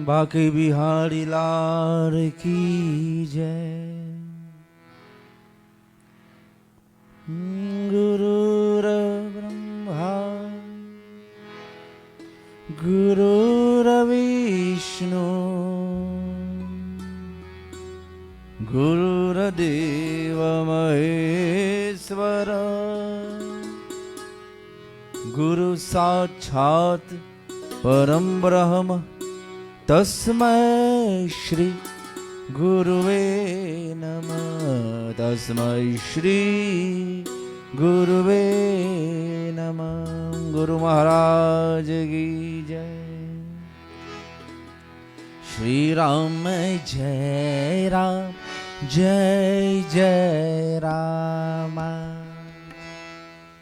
बाकी बिहारी लाल की जय। गुरुर ब्रह्मा गुरुर्विष्णु गुरुर्देव महेश्वर गुरु साक्षात् परम ब्रह्म तस्मै श्री गुरुवे नमः। तस्मै श्री गुरुवे नमः। गुरु महाराज की जय। श्री राम जय राम जय जय राम।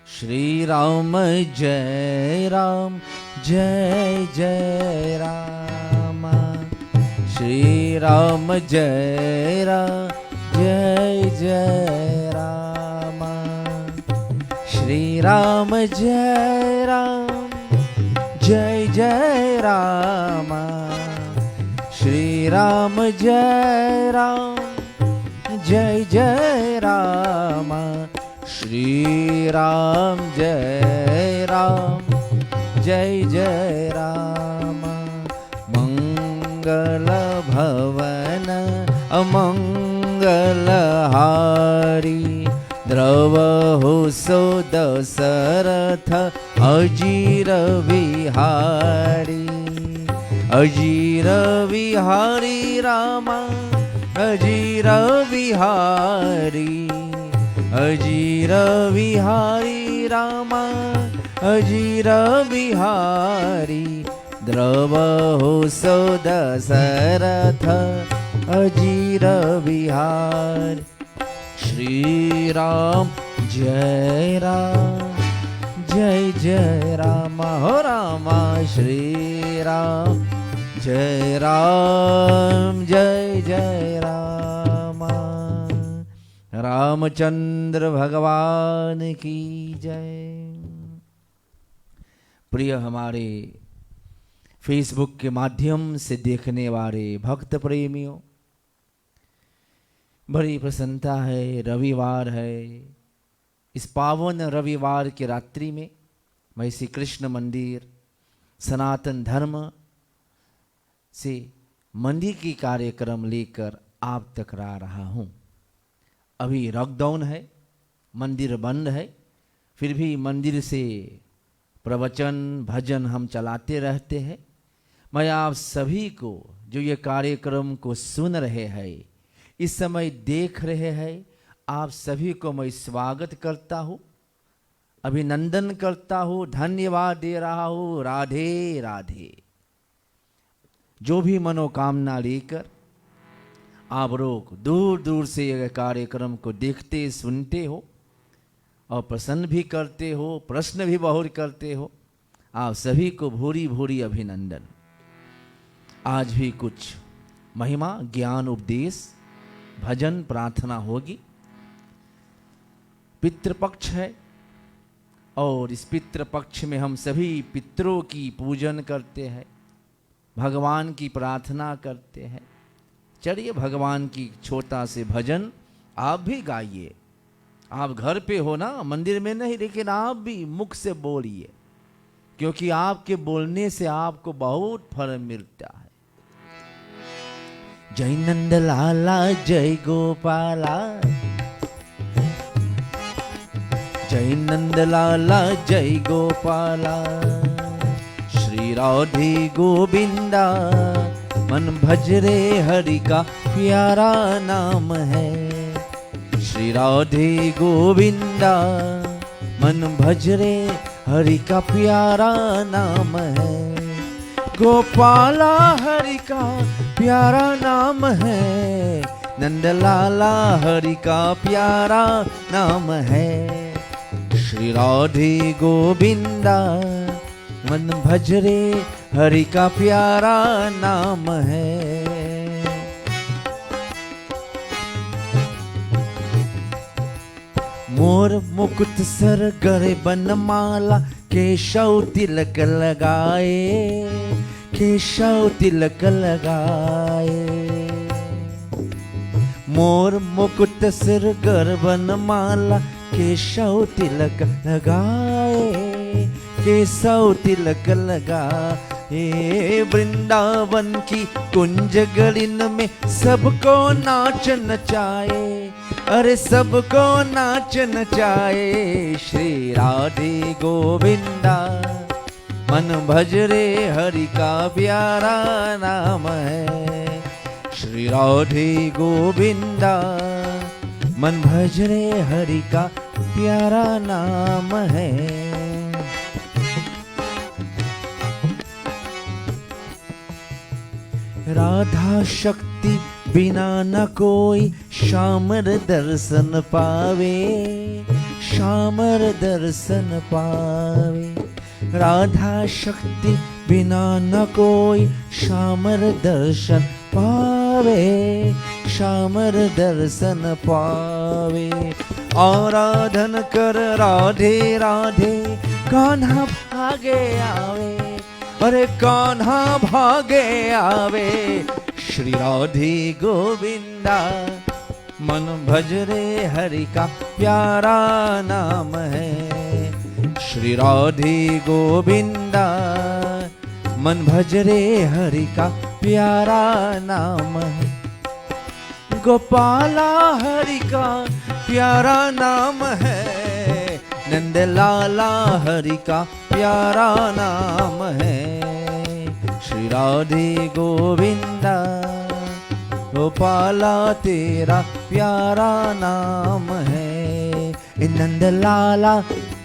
श्री राम जय राम जय जय राम। श्री राम जय राम जय जय राम। श्री राम जय राम जय जय राम। श्री राम जय राम जय जय राम। श्री राम जय राम जय जय राम। मंगल भवन अमंगल हारी द्रवहु सो दशरथ अजीर विहारी। अजीर विहारी रामा अजीर विहारी। अजीर विहारी रामा अजीर विहारी। द्रवहु सो दशरथ अजीर विहारी। श्री राम जय राम जय जय राम। हो रामा श्री राम जय राम जय जय राम। रामचंद्र भगवान की जय। प्रिय हमारे फेसबुक के माध्यम से देखने वाले भक्त प्रेमियों, बड़ी प्रसन्नता है। रविवार है। इस पावन रविवार की रात्रि में मैं श्री कृष्ण मंदिर सनातन धर्म से मंदिर की कार्यक्रम लेकर आप तक आ रहा हूँ। अभी लॉकडाउन है, मंदिर बंद है, फिर भी मंदिर से प्रवचन भजन हम चलाते रहते हैं। मैं आप सभी को जो ये कार्यक्रम को सुन रहे हैं, इस समय देख रहे हैं, आप सभी को मैं स्वागत करता हूँ, अभिनंदन करता हूँ, धन्यवाद दे रहा हूँ। राधे राधे। जो भी मनोकामना लेकर आप लोग दूर दूर से यह कार्यक्रम को देखते सुनते हो और प्रसन्न भी करते हो, प्रश्न भी बहुत करते हो, आप सभी को भूरी भूरी अभिनंदन। आज भी कुछ महिमा ज्ञान उपदेश भजन प्रार्थना होगी। पितृपक्ष है और इस पितृपक्ष में हम सभी पितरों की पूजन करते हैं, भगवान की प्रार्थना करते हैं। चलिए भगवान की छोटा से भजन आप भी गाइए। आप घर पे हो ना, मंदिर में नहीं, लेकिन आप भी मुख से बोलिए, क्योंकि आपके बोलने से आपको बहुत फल मिलता है। जय नंद लाला जय गोपाला। जय नंद लाला जय गोपाला। श्री राधे गोविंदा मन भज रे हरि का प्यारा नाम है। श्री राधे गोविंदा मन भज रे हरि का प्यारा नाम है। गोपाला हरि का प्यारा नाम है। नंदलाला हरि का प्यारा नाम है। श्री राधे गोविंदा मन भज रे हरि का प्यारा नाम है। मोर मुकुट सर गरे बनमाला केशव तिलक लगाए। केशव तिलक लगाए, मोर मुकुट सिर गर्वन माला, केशव तिलक लगाए, केशव तिलक लगाए। वृंदावन की कुंज गलिन में सबको नाच नचाए, अरे सबको नाच नचाए। श्री राधे गोविंदा मन भज रे हरि का प्यारा नाम है। श्री राधे गोविंदा मन भज रे हरि का प्यारा नाम है। राधा शक्ति बिना न कोई श्यामर दर्शन पावे, श्यामर दर्शन पावे। राधा शक्ति बिना न कोई श्यामर दर्शन पावे, श्यामर दर्शन पावे। आराधन कर राधे राधे कान्हा भागे आवे, अरे कान्हा भागे आवे। श्री राधे गोविंदा मन भज रे हरि का प्यारा नाम है। श्री राधे गोविंदा मन भज रे हरि का प्यारा नाम है। गोपाला हरि का प्यारा नाम है, नंद लाला हरि का प्यारा नाम है। श्री राधे गोविंदा गोपाला तेरा प्यारा नाम है। नंद लाला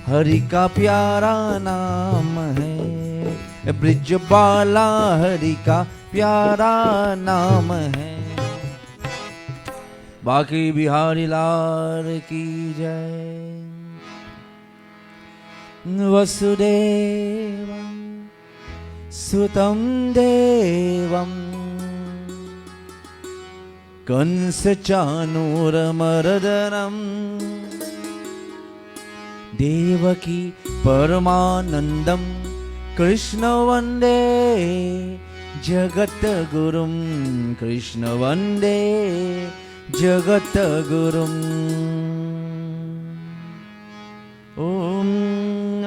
हरि का प्यारा नाम है, ब्रिजबाला हरि का प्यारा नाम है। बाकी बिहारी लाल की जय। वसुदेवं सुतं देवं कंसचाणूरमर्दनं देवकी परमानंदं कृष्ण वंदे जगद्गुरुं, कृष्ण वंदे जगद्गुरुं। ओम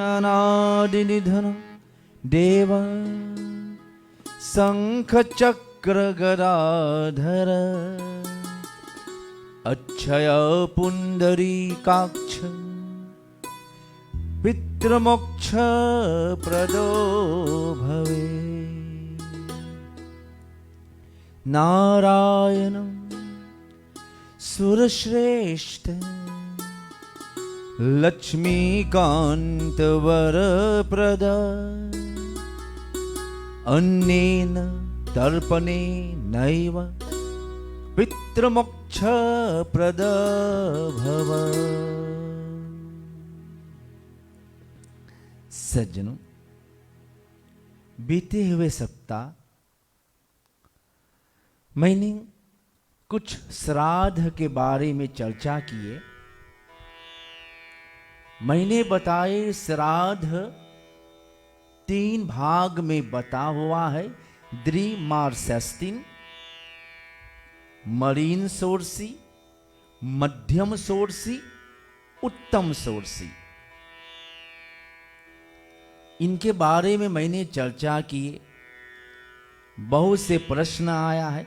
अनादिनिधनं देव शंख चक्र गदाधर अक्षय पुंडरीकाक्ष पितृमोक्ष प्रदो भवे। नारायणं सुरश्रेष्ठ लक्ष्मीकांत वरप्रद अन्नेन तर्पणे नैव पितृमोक्ष प्रद भव। सज्जनों, बीते हुए सप्ताह मैंने कुछ श्राद्ध के बारे में चर्चा किए। मैंने बताए श्राद्ध 3 भाग में बता हुआ है। द्विमार्षस्तिन, मरीन सोर्सी, मध्यम सोर्सी, उत्तम सोर्सी। इनके बारे में मैंने चर्चा की। बहुत से प्रश्न आया है,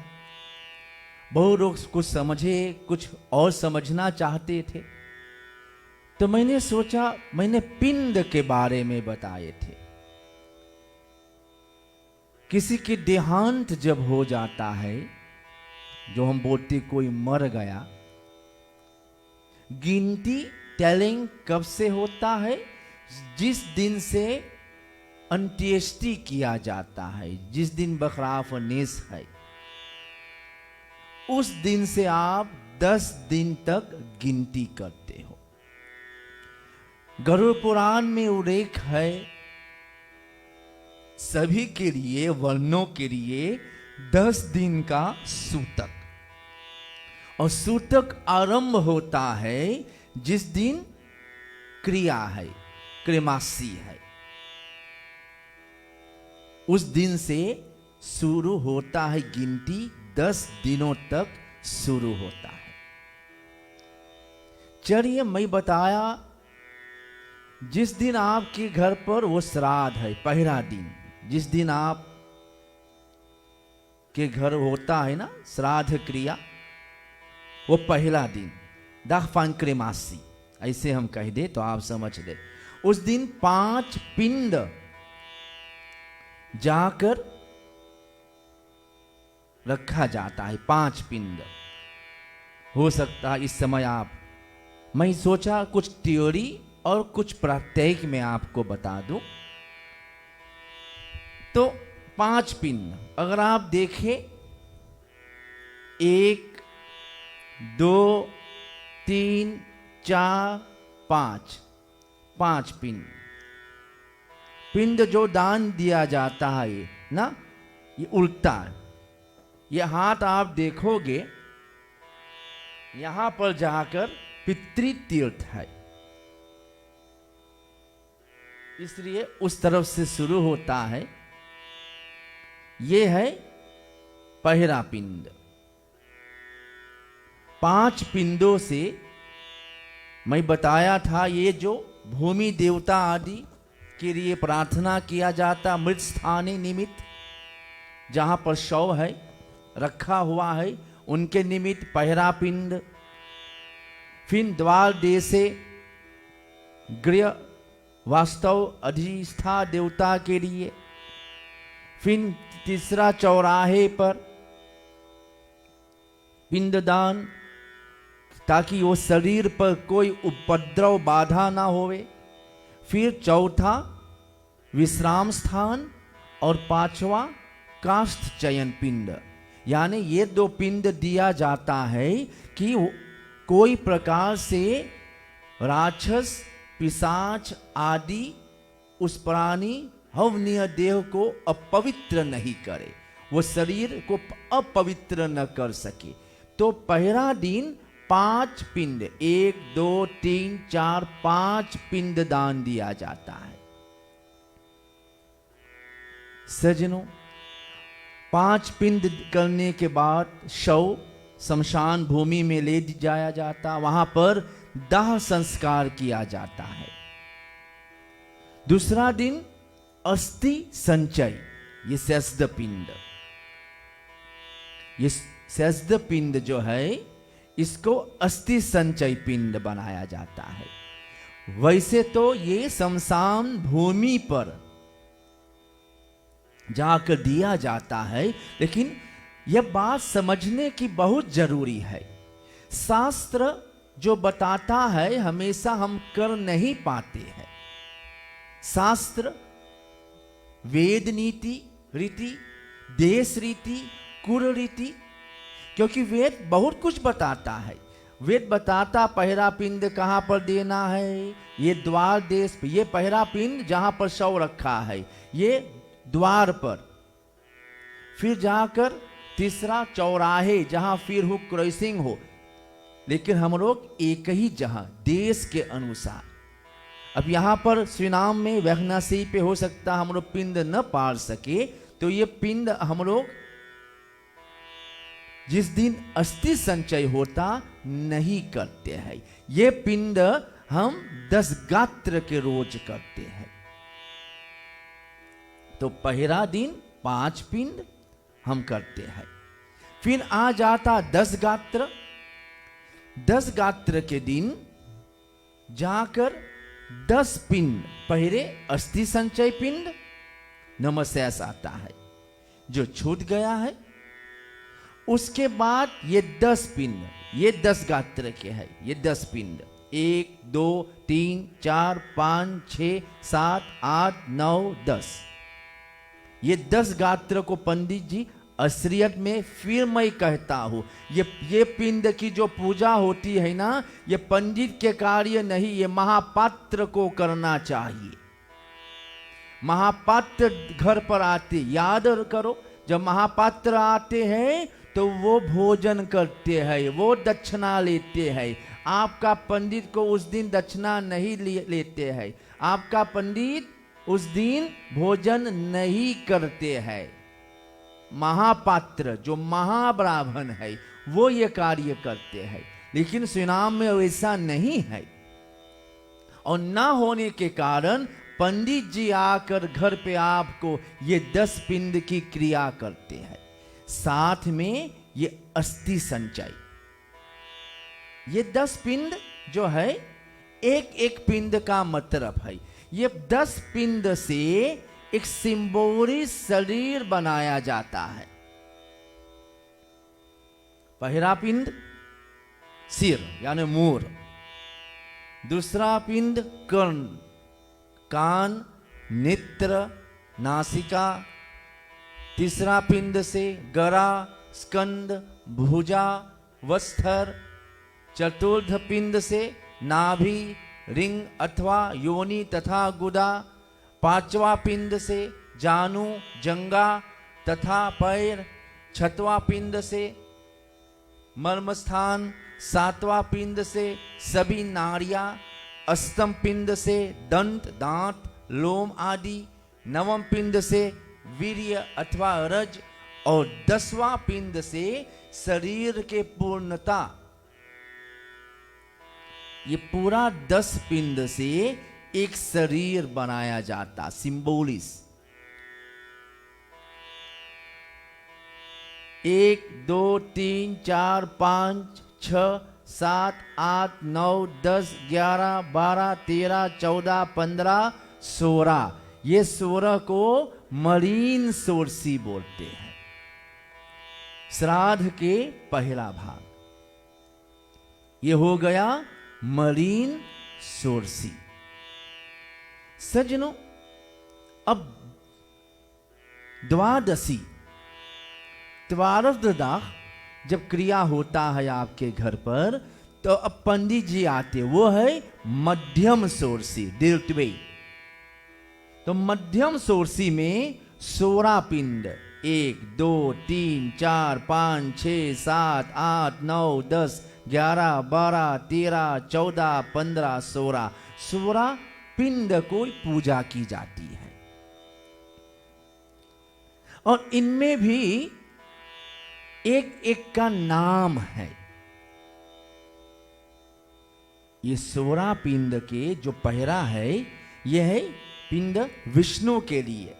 बहुत लोग कुछ समझे, कुछ और समझना चाहते थे। तो मैंने सोचा, मैंने पिंड के बारे में बताए थे। किसी के देहांत जब हो जाता है, जो हम बोलते कोई मर गया, गिनती टेलिंग कब से होता है? जिस दिन से अंत्येष्टि किया जाता है, जिस दिन बखराफनेस है, उस दिन से आप 10 दिन तक गिनती करते हो। गरुड़ पुराण में उल्लेख है, सभी के लिए, वर्णों के लिए 10 दिन का सूतक, और सूतक आरंभ होता है जिस दिन क्रिया है, क्रेमासी है। उस दिन से शुरू होता है गिनती 10 दिनों तक शुरू होता है। चलिए मैं बताया, जिस दिन आपके घर पर वो श्राद्ध है, पहला दिन, जिस दिन आप के घर होता है ना श्राद्ध क्रिया, वो पहला दिन दाखपांक्रेमासी, ऐसे हम कह दे तो आप समझ ले। उस दिन 5 पिंड जाकर रखा जाता है, 5 पिंड। हो सकता है इस समय आप, मैं सोचा कुछ थ्योरी और कुछ प्रात्ययिक में आपको बता दूं। तो 5 पिंड अगर आप देखें, 1 2 3 4 5, 5 पिंड। पिंड जो दान दिया जाता है ये ना, ये उल्टा है। ये हाथ आप देखोगे, यहां पर जाकर पितृतीर्थ है, इसलिए उस तरफ से शुरू होता है। ये है पहला पिंड। 5 पिंडों से मैं बताया था, ये जो भूमि देवता आदि के लिए प्रार्थना किया जाता, मृत स्थानी निमित्त, जहां पर शव है रखा हुआ है, उनके निमित्त पहला पिंड। फिर द्वार देशे गृह वास्तव अधिष्ठा देवता के लिए। फिर तीसरा चौराहे पर पिंडदान, ताकि वो शरीर पर कोई उपद्रव बाधा ना होवे। फिर चौथा विश्राम स्थान, और 5वां काष्ठ चयन पिंड। यानी ये 2 पिंड दिया जाता है कि कोई प्रकार से राक्षस पिशाच आदि उस प्राणी हवनीय देह को अपवित्र नहीं करे, वो शरीर को अपवित्र न कर सके। तो पहला दिन 5 पिंड, 1 2 3 4 5 पिंड दान दिया जाता है। सज्जनों, 5 पिंड करने के बाद शव शमशान भूमि में ले जाया जाता, वहां पर दाह संस्कार किया जाता है। दूसरा दिन अस्थि संचय, ये शेषद पिंड। ये शेषद पिंड जो है, इसको अस्थि संचय पिंड बनाया जाता है। वैसे तो ये शमशान भूमि पर जाकर दिया जाता है, लेकिन यह बात समझने की बहुत जरूरी है। शास्त्र जो बताता है हमेशा हम कर नहीं पाते हैं। शास्त्र वेद नीति रीति, देश रीति, कुल रीति, क्योंकि वेद बहुत कुछ बताता है। वेद बताता पहला पिंड कहाँ पर देना है, ये द्वार देश पे, ये पहला पिंड जहां पर शव रखा है ये द्वार पर। फिर जाकर तीसरा चौराहे जहां फिर हो क्रॉसिंग हो, लेकिन हम लोग एक ही जहां देश के अनुसार। अब यहां पर सुनाम में वैघनासी पे हो सकता हम लोग पिंड न पार सके, तो ये पिंड हम लोग जिस दिन अस्थि संचय होता नहीं करते हैं। ये पिंड हम 10 गात्र के रोज करते हैं। तो पहला दिन 5 पिंड हम करते हैं। फिर आ जाता 10 गात्र। 10 गात्र के दिन जाकर 10 पिंड, पहले अस्थि संचय पिंड नमशेष आता है जो छूट गया है। उसके बाद ये 10 पिंड, ये 10 गात्र के है, ये 10 पिंड 1 2 3 4 5 6 7 8 9 10। ये 10 गात्र को पंडित जी असलियत में फिर मैं कहता हूं, ये पिंड की जो पूजा होती है ना, ये पंडित के कार्य नहीं, ये महापात्र को करना चाहिए। महापात्र घर पर आते, याद करो, जब महापात्र आते हैं तो वो भोजन करते हैं, वो दक्षिणा लेते हैं। आपका पंडित को उस दिन दक्षिणा नहीं लेते हैं, आपका पंडित उस दिन भोजन नहीं करते हैं। महापात्र जो महाब्राह्मण है वो ये कार्य करते हैं, लेकिन सुनाम में वैसा नहीं है। और ना होने के कारण पंडित जी आकर घर पे आपको ये 10 पिंड की क्रिया करते हैं, साथ में ये अस्थि संचय। ये 10 पिंड जो है, एक एक पिंड का मतलब है, ये 10 पिंड से एक सिंबोलिक शरीर बनाया जाता है। पहला पिंड सिर यानी मूर, दूसरा पिंड कर्ण, कान, नेत्र, नासिका, तीसरा पिंड से गरा, स्कंद, भुजा, वस्त्र, चतुर्थ पिंड से नाभि, रिंग अथवा योनि तथा गुदा, पांचवा पिंड से जानु, जंगा तथा पैर, छठवां पिंड से मर्मस्थान, सातवां पिंड से सभी नाड़ियां, अष्टम पिंड से दंत, दांत, लोम आदि, नवम पिंड से वीर्य अथवा रज और 10वां पिंड से शरीर के पूर्णता। ये पूरा 10 पिंड से एक शरीर बनाया जाता, सिंबोलिस। 1 2 3 4 5 6 7 8 9 10 11 12 13 14 15 16, ये 16 को मरीन सोरसी बोलते हैं। श्राद्ध के पहला भाग ये हो गया मरीन सोरसी। सज्जनों, अब द्वादशी द्वादश जब क्रिया होता है आपके घर पर, तो अब पंडित जी आते, वो है मध्यम सोरसी, दिलटवे। तो मध्यम सोरसी में 16 पिंड, 1 2 3 4 5 6 7 8 9 10 11 12 13 14 15 16 पिंड को पूजा की जाती है। और इनमें भी एक एक का नाम है। ये 16 पिंड के जो पहला है, यह है पिंड विष्णु के लिए,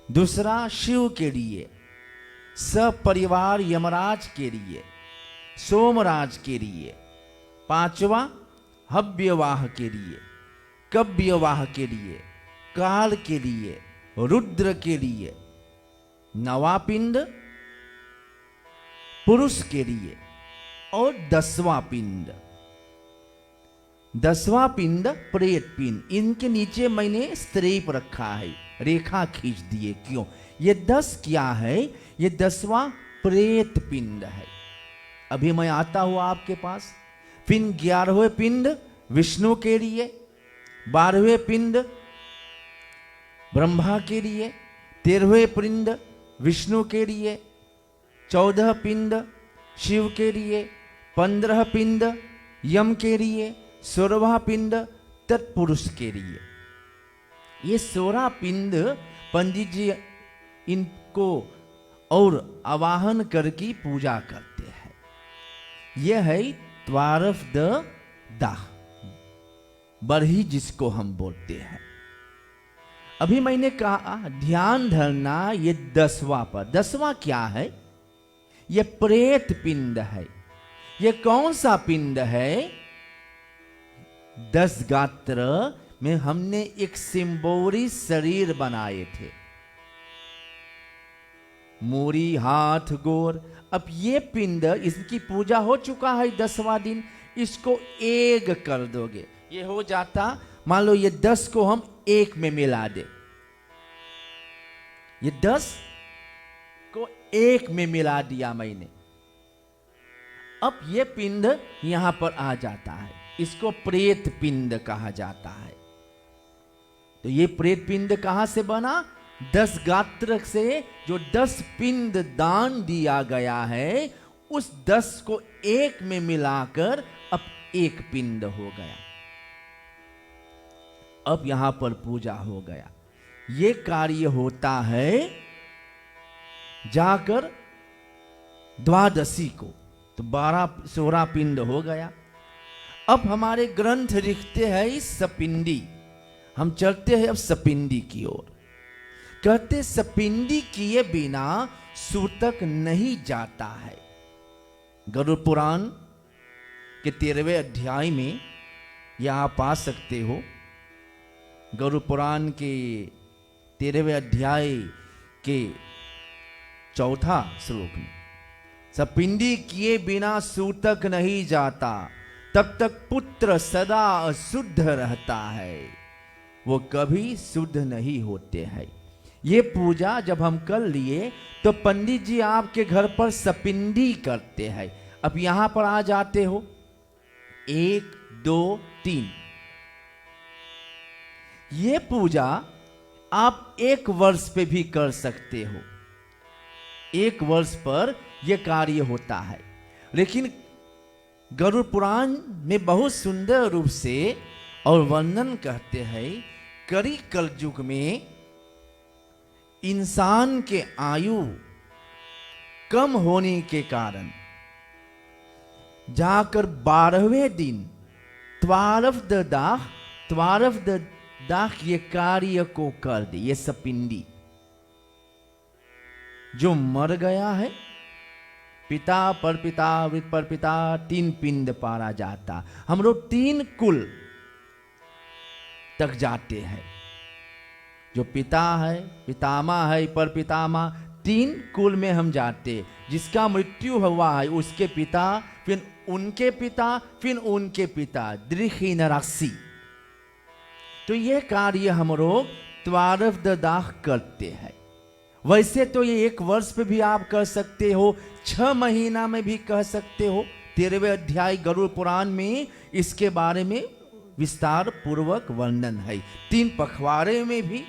दूसरा शिव के लिए, सपरिवार यमराज के लिए, सोमराज के लिए, पांचवा हव्यवाह के लिए, कव्यवाह के लिए, काल के लिए, रुद्र के लिए, नवा पिंड पुरुष के लिए, और 10वां पिंड, 10वां पिंड प्रेत पिंड। इनके नीचे मैंने स्त्रीप रखा है, रेखा खींच दिए। क्यों? ये 10 क्या है? ये 10वां प्रेत पिंड है। अभी मैं आता हूं आपके पास। फिर 11वें पिंड विष्णु के लिए, 12वें पिंड ब्रह्मा के लिए, 13वें पिंड विष्णु के लिए, 14 पिंड शिव के लिए, 15 पिंड यम के लिए, 16वां पिंड तत्पुरुष के लिए। ये 16 पिंड पंडित जी इनको और आवाहन करके पूजा करते हैं। यह है द्वारफ द दाह, बरही जिसको हम बोलते हैं। अभी मैंने कहा ध्यान धरना ये 10वां पर। 10वां क्या है? ये प्रेत पिंड है। ये कौन सा पिंड है? 10 गात्र में हमने एक सिंबोरी शरीर बनाए थे, मूरी, हाथ, गोर। अब ये पिंड, इसकी पूजा हो चुका है 10वां दिन, इसको एक कर दोगे, ये हो जाता। मान लो ये 10 को हम एक में मिला दे, ये 10 को एक में मिला दिया मैंने। अब ये पिंड यहां पर आ जाता है, इसको प्रेत पिंड कहा जाता है। तो ये प्रेत पिंड कहां से बना? 10 गात्र से जो 10 पिंड दान दिया गया है, उस 10 को एक में मिलाकर अब एक पिंड हो गया। अब यहां पर पूजा हो गया। ये कार्य होता है जाकर द्वादशी को, तो 12-16 पिंड हो गया। अब हमारे ग्रंथ लिखते हैं सपिंडी, हम चलते हैं अब सपिंडी की ओर। कहते सपिंडी किए बिना सूतक नहीं जाता है। गरुड़ पुराण के 13वें अध्याय में यह आप पा सकते हो। गरुड़ पुराण के 13वें अध्याय के 4था श्लोक में, सपिंडी किए बिना सूतक नहीं जाता, तब तक पुत्र सदा अशुद्ध रहता है, वो कभी शुद्ध नहीं होते हैं। ये पूजा जब हम कर लिए तो पंडित जी आपके घर पर सपिंडी करते हैं। अब यहां पर आ जाते हो 1, 2, 3। ये पूजा आप 1 वर्ष पे भी कर सकते हो, 1 वर्ष पर यह कार्य होता है। लेकिन गरुड़ पुराण में बहुत सुंदर रूप से और वर्णन कहते हैं, करी कलयुग में इंसान के आयु कम होने के कारण जाकर 12वें दिन त्वारफ द दाह ये कार्य को कर दे। ये सपिंडी जो मर गया है, पिता परपिता वृत परपिता 3 पिंड पारा जाता। हम लोग 3 कुल तक जाते हैं। जो पिता है, पितामह है, परपितामह, 3 कुल में हम जाते। जिसका मृत्यु हुआ है उसके पिता, फिर उनके पिता, फिर उनके पिता, दृखी नरासी। तो यह कार्य हम लोग त्वारफ द दाह करते हैं। वैसे तो ये 1 वर्ष पे भी आप कर सकते हो, 6 महीना में भी कह सकते हो। 13वें अध्याय गरुड़ पुराण में इसके बारे में विस्तार पूर्वक वर्णन है। 3 पखवाड़े में भी,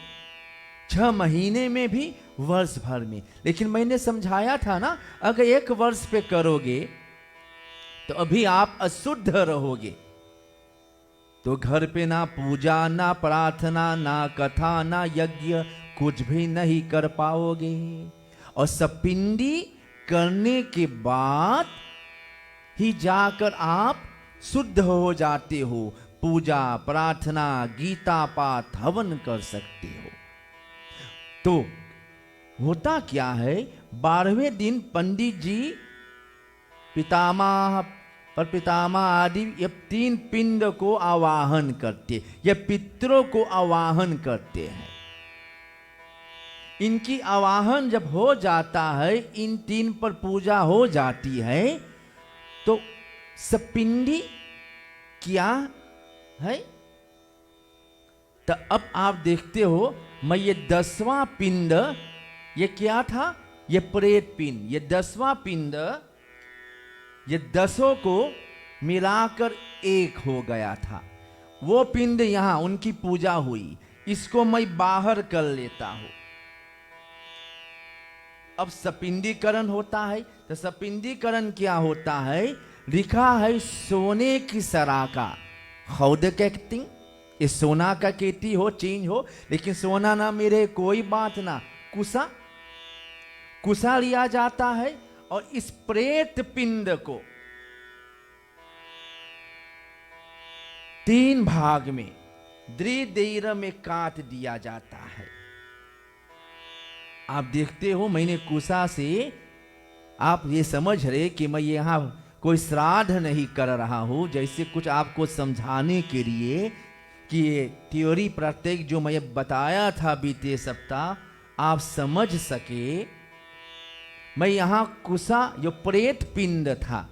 6 महीने में भी, वर्ष भर में। लेकिन मैंने समझाया था ना, अगर 1 वर्ष पे करोगे तो अभी आप अशुद्ध रहोगे, तो घर पे ना पूजा, ना प्रार्थना, ना कथा, ना यज्ञ, कुछ भी नहीं कर पाओगे। और सपिंडी करने के बाद ही जाकर आप शुद्ध हो जाते हो, पूजा प्रार्थना गीता पाठ हवन कर सकते हो। तो होता क्या है, 12वें दिन पंडित जी पितामह परपितामह आदि ये 3 पिंड को आवाहन करते, ये पितरों को आवाहन करते हैं। इनकी आवाहन जब हो जाता है, इन 3 पर पूजा हो जाती है, तो सपिंडी क्या है। तो अब आप देखते हो, मैं ये 10वां पिंड, ये क्या था, ये प्रेत पिंड, ये 10वां पिंड, ये 10 को मिलाकर 1 हो गया था। वो पिंड यहां उनकी पूजा हुई, इसको मैं बाहर कर लेता हूं। अब सपिंडीकरण होता है। तो सपिंडीकरण क्या होता है, लिखा है सोने की सराका खौद कहती, ये सोना का खेती हो, चेंज हो, लेकिन सोना ना मेरे कोई बात ना, कुसा लिया जाता है और इस प्रेत पिंड को 3 भाग में द्विदेर में काट दिया जाता है। आप देखते हो, मैंने कुसा से, आप ये समझ रहे कि मैं यहां कोई श्राद्ध नहीं कर रहा हूं, जैसे कुछ आपको समझाने के लिए कि ये थ्योरी प्रत्येक जो मैं बताया था बीते सप्ताह आप समझ सके। मैं यहां कुसा जो प्रेत पिंड था,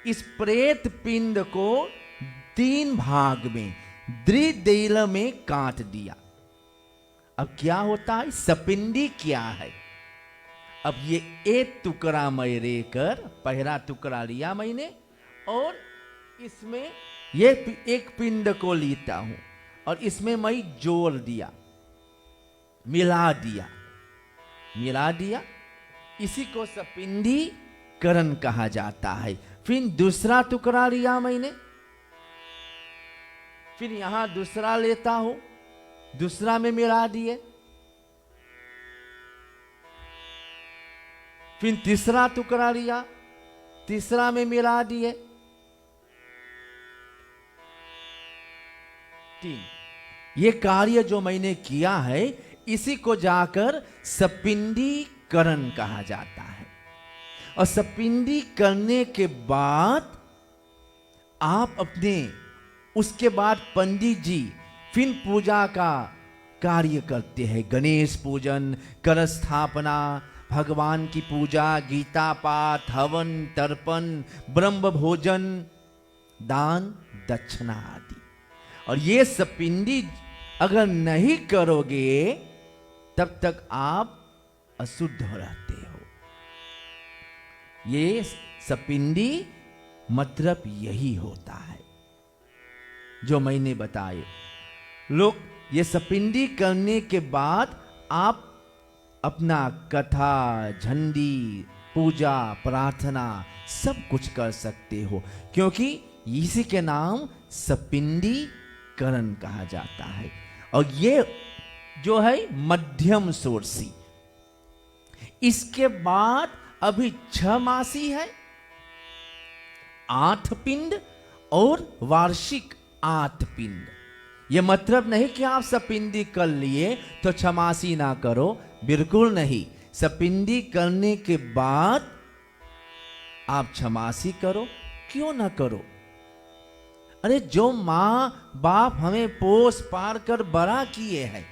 इस प्रेत पिंड को 3 भाग में द्विदेल में काट दिया। अब क्या होता है, सपिंडी क्या है। अब ये 1 टुकड़ा मैं लेकर, पहला टुकड़ा लिया मैंने, और इसमें ये 1 पिंड को लेता हूं और इसमें मैं जोड़ दिया, मिला दिया, इसी को सपिंडीकरण कहा जाता है। फिर दूसरा टुकड़ा लिया मैंने, फिर यहां दूसरा लेता हूं, दूसरा में मिला दिए, फिर तीसरा टुकड़ा लिया, तीसरा में मिला दिए, 3। ये कार्य जो मैंने किया है इसी को जाकर सपिंडीकरण कहा जाता है। और सपिंडी करने के बाद आप अपने, उसके बाद पंडित जी फिर पूजा का कार्य करते हैं। गणेश पूजन, कर स्थापना, भगवान की पूजा, गीता पाठ, हवन, तर्पण, ब्रह्म भोजन, दान, दक्षिणा आदि। और ये सपिंडी अगर नहीं करोगे तब तक आप अशुद्ध रहते हो। ये सपिंडी मतलब यही होता है जो मैंने बताए। लोग ये सपिंडी करने के बाद आप अपना कथा, झंडी, पूजा, प्रार्थना सब कुछ कर सकते हो, क्योंकि इसी के नाम सपिंडीकरण कहा जाता है। और ये जो है मध्यम षोडशी। इसके बाद अभी 6 मासी है, 8 पिंड और वार्षिक 8 पिंड। ये मतलब नहीं कि आप सपिंडी कर लिए तो छमासी ना करो, बिल्कुल नहीं। सपिंडी करने के बाद आप छमासी करो, क्यों ना करो। अरे जो मां बाप हमें पोस पार कर बड़ा किए हैं,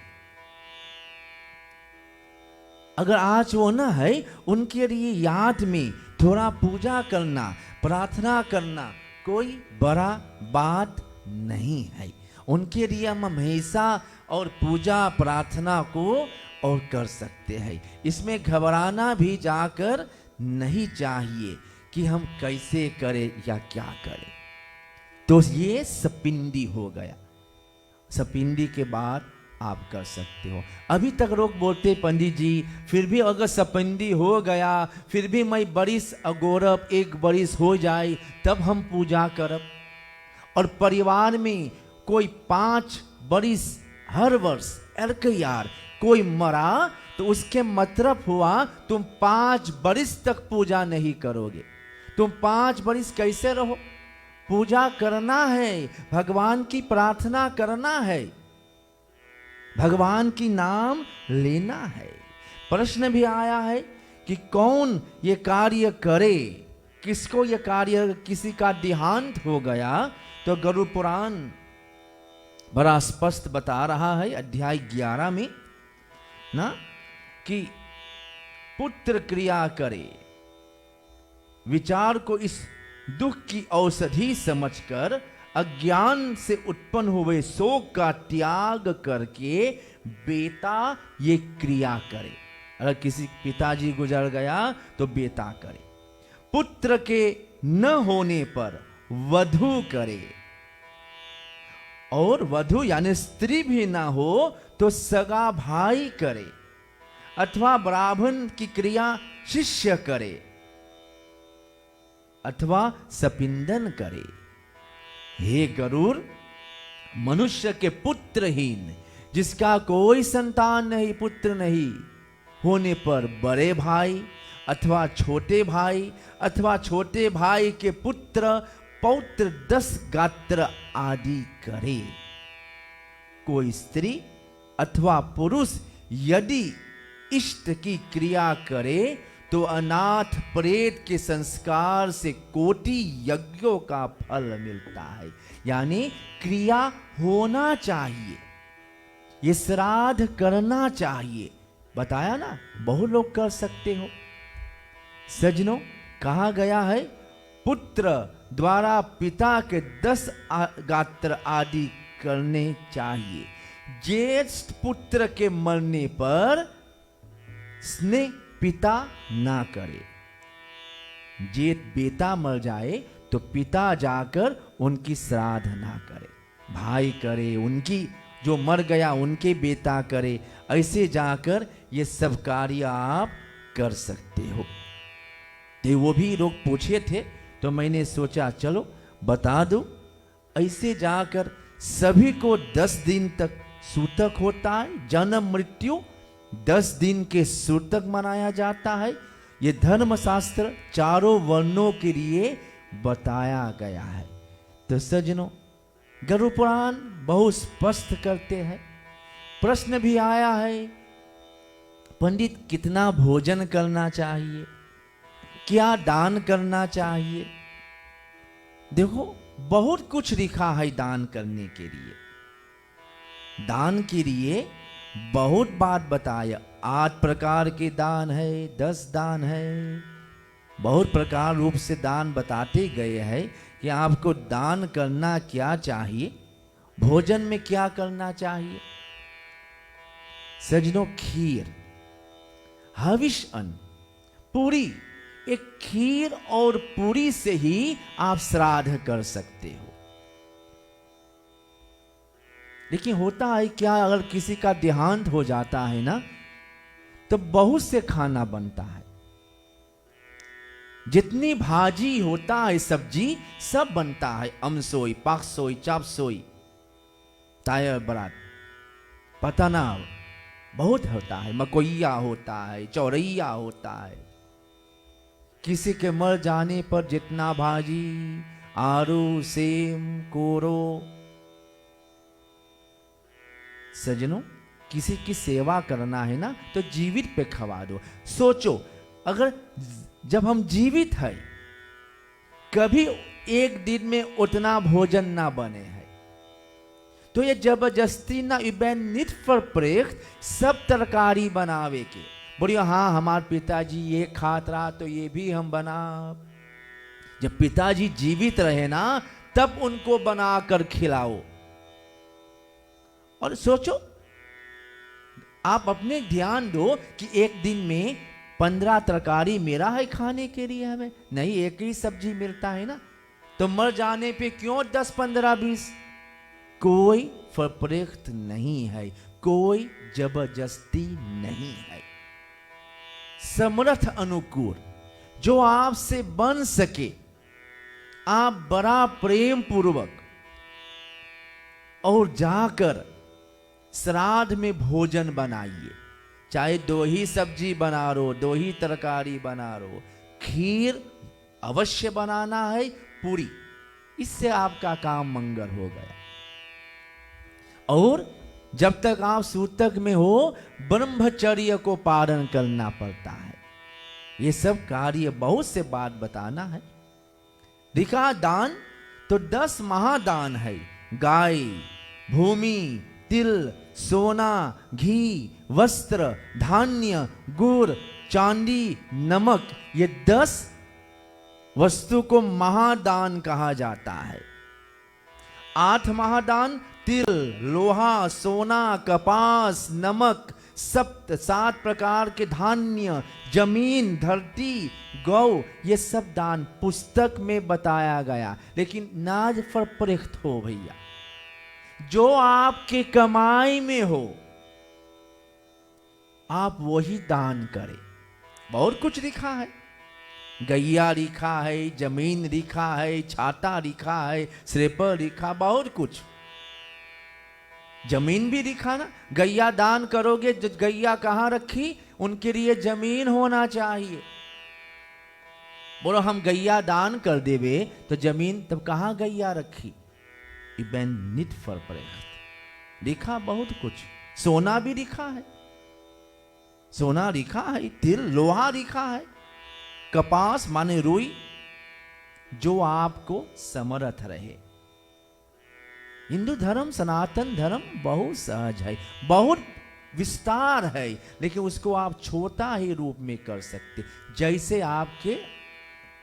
अगर आज वो ना है, उनके लिए याद में थोड़ा पूजा करना, प्रार्थना करना कोई बड़ा बात नहीं है। उनके लिए हम हमेशा और पूजा प्रार्थना को और कर सकते हैं। इसमें घबराना भी जाकर नहीं चाहिए कि हम कैसे करें या क्या करें। तो ये सपिंडी हो गया। सपिंडी के बाद आप कर सकते हो। अभी तक लोग बोलते पंडित जी फिर भी अगर सपिंडी हो गया, फिर भी मैं बरिस अगोरब, 1 बरिस हो जाए तब हम पूजा करब। और परिवार में कोई 5 बरिस हर वर्ष, अरे यार कोई मरा तो उसके मतलब हुआ तुम 5 बरिस तक पूजा नहीं करोगे। तुम 5 बरिस कैसे रहो? पूजा करना है, भगवान की प्रार्थना करना है, भगवान की नाम लेना है। प्रश्न भी आया है कि कौन ये कार्य करे, किसको ये कार्य, किसी का देहांत हो गया तो गरुड़ पुराण बड़ा स्पष्ट बता रहा है अध्याय 11 में ना, कि पुत्र क्रिया करे, विचार को इस दुख की औषधि समझकर अज्ञान से उत्पन्न हुए शोक का त्याग करके बेटा ये क्रिया करे। अगर किसी पिताजी गुजर गया तो बेटा करे। पुत्र के न होने पर वधू करे, और वधू यानी स्त्री भी ना हो तो सगा भाई करे, अथवा ब्राह्मण की क्रिया शिष्य करे, अथवा सपिंदन करे। हे गरुड़, मनुष्य के पुत्रहीन, जिसका कोई संतान नहीं, पुत्र नहीं होने पर बड़े भाई अथवा छोटे भाई अथवा छोटे भाई के पुत्र पौत्र 10 गात्र आदि करे। कोई स्त्री अथवा पुरुष यदि इष्ट की क्रिया करे तो अनाथ प्रेत के संस्कार से कोटि यज्ञों का फल मिलता है। यानी क्रिया होना चाहिए, ये श्राद्ध करना चाहिए। बताया ना, बहुत लोग कर सकते हो। सज्जनों, कहा गया है पुत्र द्वारा पिता के 10 गात्र आदि करने चाहिए। ज्येष्ठ पुत्र के मरने पर स्नेह पिता ना करे। जेठ बेटा मर जाए तो पिता जाकर उनकी श्राद्ध ना करे, भाई करे, उनकी जो मर गया उनके बेटा करे। ऐसे जाकर ये सब कार्य आप कर सकते हो। तो वो भी लोग पूछे थे तो मैंने सोचा चलो बता दूं। ऐसे जाकर सभी को 10 दिन तक सूतक होता है। जन्म मृत्यु 10 दिन के सूतक मनाया जाता है। ये धर्मशास्त्र चारों वर्णों के लिए बताया गया है। तो सज्जनों, गरुड़ पुराण बहुत स्पष्ट करते हैं। प्रश्न भी आया है, पंडित कितना भोजन करना चाहिए, क्या दान करना चाहिए। देखो, बहुत कुछ लिखा है दान करने के लिए। दान के लिए बहुत बात बताया। 8 प्रकार के दान है, 10 दान है, बहुत प्रकार रूप से दान बताते गए हैं कि आपको दान करना क्या चाहिए, भोजन में क्या करना चाहिए। सज्जनों, खीर, हविष अन्न, पूरी, एक खीर और पूरी से ही आप श्राद्ध कर सकते हो। लेकिन होता है क्या, अगर किसी का देहांत हो जाता है ना, तो बहुत से खाना बनता है। जितनी भाजी होता है, सब्जी सब बनता है, अमसोई, पाकसोई, चापसोई, ताया बरात, पता ना बहुत होता है, मकोइया होता है, चौरैया होता है। किसी के मर जाने पर जितना भाजी, आरू, सेम, कोरो। सजनों, किसी की सेवा करना है ना, तो जीवित पे खवा दो। सोचो, अगर जब हम जीवित है, कभी एक दिन में उतना भोजन ना बने है, तो ये जबरदस्ती ना इबैन नित पर प्रेख सब तरकारी बनावे के बोलियो। हाँ, हमारे पिताजी ये खात रहा तो ये भी हम बना। जब पिताजी जीवित रहे ना, तब उनको बनाकर खिलाओ। और सोचो, आप अपने ध्यान दो कि एक दिन में 15 तरकारी मेरा है खाने के लिए, हमें नहीं, एक ही सब्जी मिलता है ना। तो मर जाने पे क्यों 10, 15, 20? कोई फरप्रेख्त नहीं है, कोई जबरदस्ती नहीं है। समर्थ अनुकूल जो आपसे बन सके, आप बड़ा प्रेम पूर्वक और जाकर श्राद्ध में भोजन बनाइए। चाहे 2 ही सब्जी बना रो, 2 ही तरकारी बना रो, खीर अवश्य बनाना है, पूरी, इससे आपका काम मंगल हो गया। और जब तक आप सूतक में हो, ब्रह्मचर्य को पालन करना पड़ता है। ये सब कार्य बहुत से बात बताना है। लिखा दान तो 10 महादान है। गाय, भूमि, तिल, सोना, घी, वस्त्र, धान्य, गुड़, चांदी, नमक, ये 10 वस्तु को महादान कहा जाता है। 8 महादान तिल, लोहा, सोना, कपास, नमक, 7 प्रकार के धान्य, जमीन, धरती, गौ, ये सब दान पुस्तक में बताया गया। लेकिन नाज फरप्रेख्त हो भैया, जो आपके कमाई में हो आप वही दान करें। बहुत कुछ लिखा है, गैया लिखा है, जमीन लिखा है, छाता लिखा है, श्रेपर लिखा, बहुत कुछ। जमीन भी लिखा ना, गैया दान करोगे, गैया कहां रखी, उनके लिए जमीन होना चाहिए। बोलो हम गैया दान कर देवे तो जमीन तब कहां गैया रखी। इबैन नित फरप्रेख्त लिखा बहुत कुछ। सोना भी लिखा है, सोना लिखा है, तिल, लोहा लिखा है, कपास माने रुई, जो आपको समर्थ रहे। हिंदू धर्म, सनातन धर्म बहुत सहज है, बहुत विस्तार है, लेकिन उसको आप छोटा ही रूप में कर सकते, जैसे आपके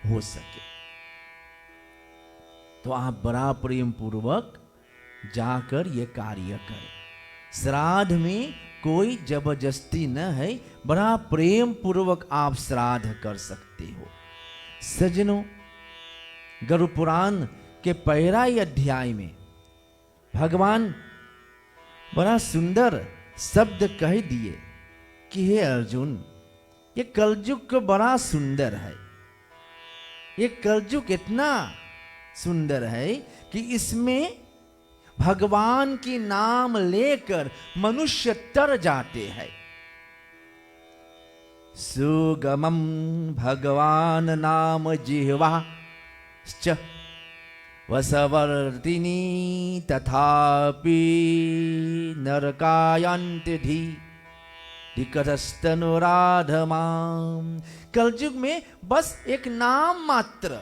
हो सके। तो आप बड़ा प्रेम पूर्वक जाकर ये कार्य करें। श्राद्ध में कोई जबरदस्ती न है, बड़ा प्रेम पूर्वक आप श्राद्ध कर सकते हो। सज्जनों, गरुड़ पुराण के 1 अध्याय में भगवान बड़ा सुंदर शब्द कह दिए कि हे अर्जुन, ये कलयुग बड़ा सुंदर है। ये कलयुग इतना सुंदर है कि इसमें भगवान की नाम लेकर मनुष्य तर जाते हैं। सुगमं भगवान नाम जिह्वा च वसवर्तिनी तथापि नरकायन्ति धिकतस्तनुराधमाम। कलयुग में बस एक नाम मात्र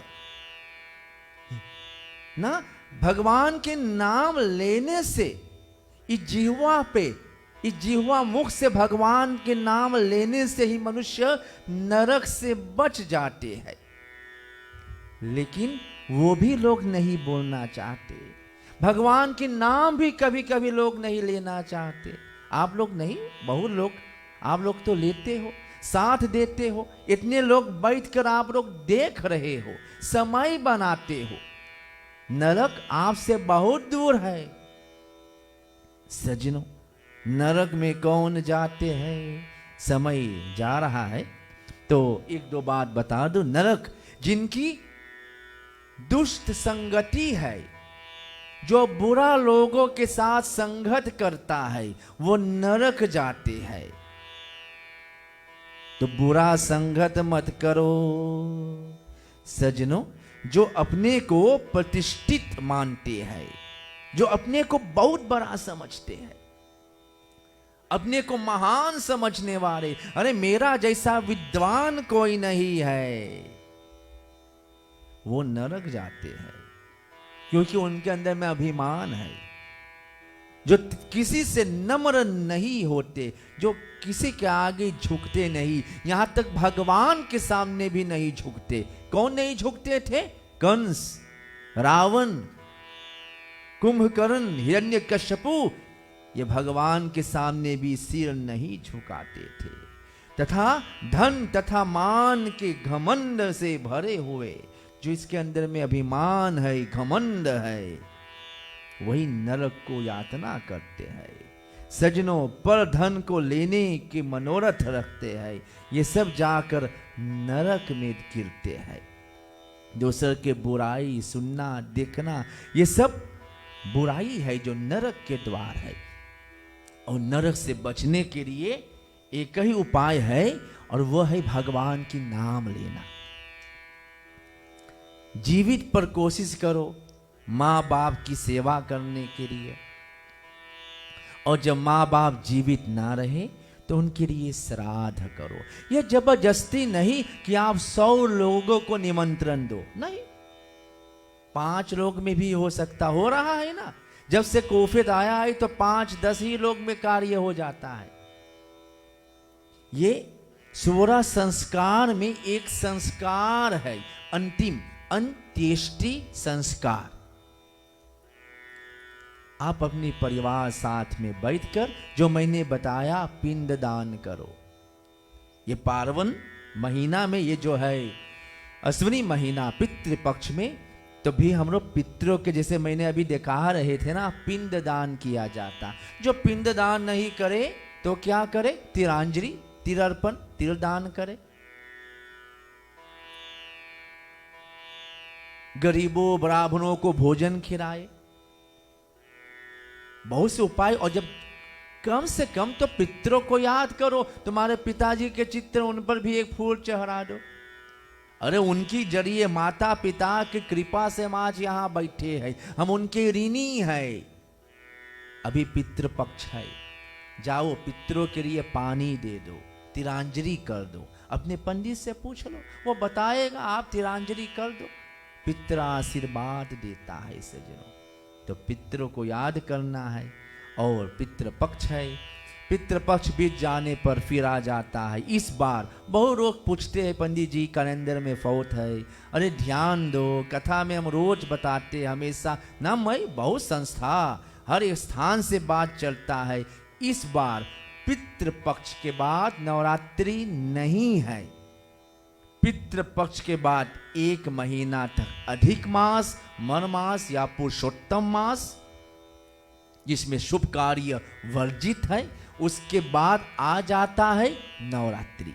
ना, भगवान के नाम लेने से इस जिह्वा पे, इस जिह्वा मुख से भगवान के नाम लेने से ही मनुष्य नरक से बच जाते हैं। लेकिन वो भी लोग नहीं बोलना चाहते, भगवान के नाम भी कभी कभी लोग नहीं लेना चाहते। आप लोग नहीं, बहुत लोग, आप लोग तो लेते हो, साथ देते हो, इतने लोग बैठकर आप लोग देख रहे हो, समय बनाते हो। नरक आपसे बहुत दूर है सज्जनों। नरक में कौन जाते हैं? समय जा रहा है तो एक दो बात बता दो। नरक जिनकी दुष्ट संगति है, जो बुरा लोगों के साथ संगत करता है, वो नरक जाते हैं। तो बुरा संगत मत करो सज्जनों। जो अपने को प्रतिष्ठित मानते हैं, जो अपने को बहुत बड़ा समझते हैं, अपने को महान समझने वाले, अरे मेरा जैसा विद्वान कोई नहीं है, वो नरक जाते हैं। क्योंकि उनके अंदर में अभिमान है। जो किसी से नम्र नहीं होते, जो किसी के आगे झुकते नहीं, यहां तक भगवान के सामने भी नहीं झुकते। कौन नहीं झुकते थे? कंस, रावण, कुंभकर्ण, हिरण्यकश्यपु। ये भगवान के सामने भी सिर नहीं झुकाते थे। तथा धन तथा मान के घमंड से भरे हुए, जो इसके अंदर में अभिमान है, घमंड है, वही नरक को यातना करते हैं। सज्जनों, पर धन को लेने के मनोरथ रखते हैं, ये सब जाकर नरक में गिरते हैं। दूसर के बुराई सुनना, देखना, ये सब बुराई है जो नरक के द्वार है। और नरक से बचने के लिए एक ही उपाय है, और वह है भगवान की नाम लेना। जीवित पर कोशिश करो माँ बाप की सेवा करने के लिए, और जब माँ बाप जीवित ना रहे तो उनके लिए श्राद्ध करो। यह जबरदस्ती नहीं कि आप 100 लोगों को निमंत्रण दो, नहीं, 5 लोग में भी हो सकता, हो रहा है ना। जब से कोविड आया है तो 5-10 ही लोग में कार्य हो जाता है। ये 16 संस्कार में एक संस्कार है, अंतिम अंत्येष्टि संस्कार। आप अपने परिवार साथ में बैठकर, जो मैंने बताया, पिंडदान करो। ये पार्वन महीना में, ये जो है अश्विनी महीना पितृपक्ष में, तो भी हम लोग पितरों के, जैसे मैंने अभी दिखा रहे थे ना, पिंडदान किया जाता। जो पिंडदान नहीं करे तो क्या करे? तिलांजलि, तिलर्पण, तिलदान करे। गरीबों ब्राह्मणों को भोजन खिलाए, बहुत से उपाय। और जब कम से कम तो पितरों को याद करो। तुम्हारे पिताजी के चित्र, उन पर भी एक फूल चढ़ा दो। अरे उनकी जरिए, माता पिता की कृपा से हम आज यहां बैठे हैं, हम उनके ऋणी हैं। अभी पितृपक्ष है, जाओ पितरों के लिए पानी दे दो, तिलांजलि कर दो। अपने पंडित से पूछ लो, वो बताएगा, आप तिलांजलि कर दो। पितृ आशीर्वाद देता है सज्जनों। तो पितरों को याद करना है। और पितृपक्ष है, पितृपक्ष बीत जाने पर फिर आ जाता है। इस बार बहुत लोग पूछते हैं, पंडित जी कैलेंडर में फौत है। अरे ध्यान दो, कथा में हम रोज बताते हमेशा ना, मैं बहुत संस्था, हर एक स्थान से बात चलता है। इस बार पितृपक्ष के बाद नवरात्रि नहीं है। पितृपक्ष के बाद 1 महीना तक अधिक मास, मन मास या पुरुषोत्तम मास, जिसमें शुभ कार्य वर्जित है, उसके बाद आ जाता है नवरात्रि।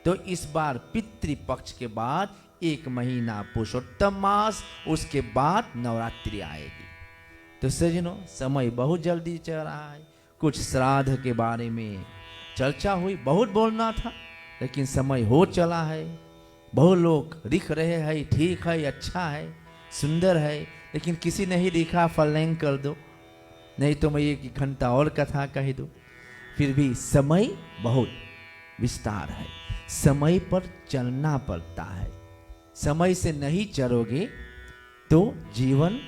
तो इस बार पितृपक्ष के बाद 1 महीना पुरुषोत्तम मास, उसके बाद नवरात्रि आएगी। तो सज्जनों, समय बहुत जल्दी चल रहा है। कुछ श्राद्ध के बारे में चर्चा हुई, बहुत बोलना था, लेकिन समय हो चला है। बहुत लोग लिख रहे हैं ठीक है, अच्छा है, सुंदर है, लेकिन किसी ने ही लिखा फॉलोइंग कर दो, नहीं तो मैं एक घंटा और कथा कह दूं। फिर भी समय बहुत विस्तार है, समय पर चलना पड़ता है। समय से नहीं चलोगे तो जीवन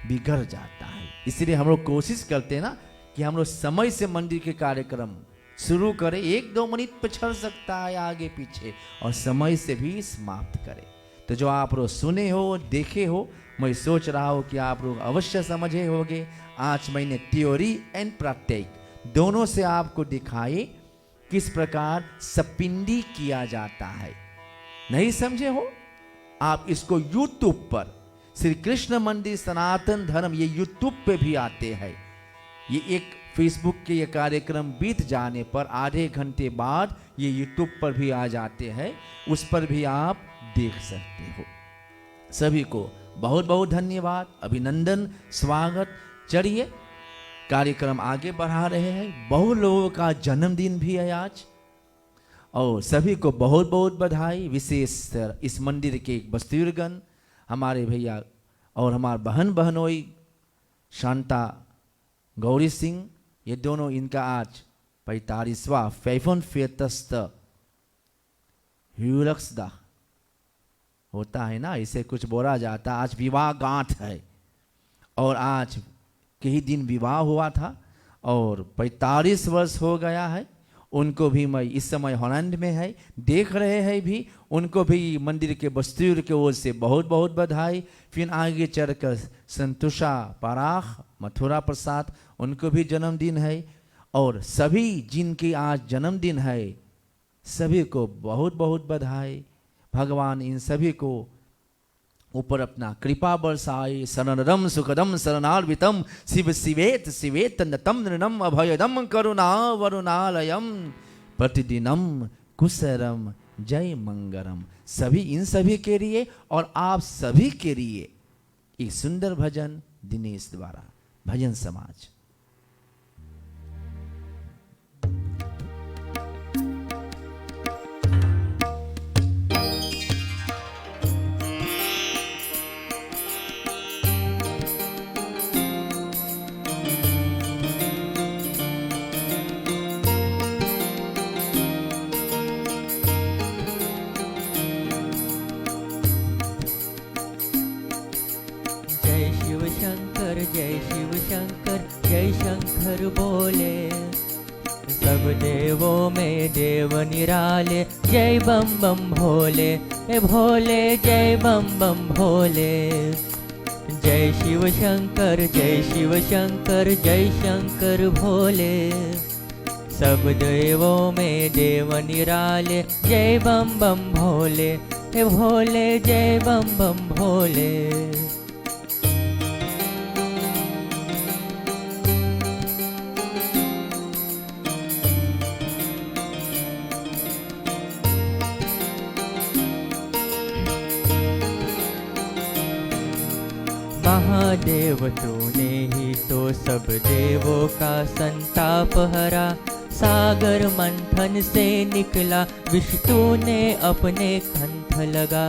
बिगड़ जाता है। इसलिए हम लोग कोशिश करते हैं ना कि हम लोग समय से मंदिर के कार्यक्रम शुरू करें। 1-2 मिनट पे चल सकता है आगे पीछे, और समय से भी समाप्त करें। तो जो आप लोग सुने हो, देखे हो, मैं सोच रहा हूँ कि आप लोग अवश्य समझे होंगे। आज मैंने थ्योरी एंड प्रैक्टिस दोनों से आपको दिखाए किस प्रकार सपिंडी किया जाता है। नहीं समझे हो, आप इसको यूट्यूब पर श्री कृष्ण मंदिर सनातन धर्म, ये यूट्यूब पे भी आते हैं। ये एक फेसबुक के ये कार्यक्रम बीत जाने पर आधे घंटे बाद ये यूट्यूब पर भी आ जाते हैं, उस पर भी आप देख सकते हो। सभी को बहुत बहुत धन्यवाद, अभिनंदन, स्वागत। चलिए कार्यक्रम आगे बढ़ा रहे हैं। बहुत लोगों का जन्मदिन भी है आज, और सभी को बहुत बहुत बधाई। विशेष इस मंदिर के बस्तुरगण, हमारे भैया और हमारे बहनोई शांता गौरी सिंह, ये दोनों, इनका आज 45वां 45 ह्यूलक्सदा होता है ना, इसे कुछ बोला जाता। आज विवाह गांठ है, और आज के ही दिन विवाह हुआ था, और 45 वर्ष हो गया है। उनको भी मैं इस समय हॉलैंड में है, देख रहे हैं भी, उनको भी मंदिर के बस्तूर के ओर से बहुत बहुत बधाई। फिर आगे चलकर संतोषा पराख, मथुरा प्रसाद, उनको भी जन्मदिन है। और सभी जिनकी आज जन्मदिन है, सभी को बहुत बहुत बधाई। भगवान इन सभी को ऊपर अपना कृपा बरसाए। शरणरम सुखदम शरणार्वितम शिव शिवेत शिवेत नतम नृणम अभयदम करुणा वरुणालयम प्रतिदिनम कुशरम जय मंगरम। सभी, इन सभी के लिए और आप सभी के लिए एक सुंदर भजन दिनेश द्वारा, भजन समाज। जय शिव शंकर जय शंकर बोले, सब देवों में देव निराले। जय बम बम भोले, ए भोले जय बम बम भोले। जय शिव शंकर जय शिव शंकर जय शंकर भोले, सब देवों में देव निराले। जय बम बम भोले, ए भोले जय बम बम भोले। महादेव तूने ही तो सब देवों का संताप हरा। सागर मंथन से निकला विष तूने अपने कंठ लगा।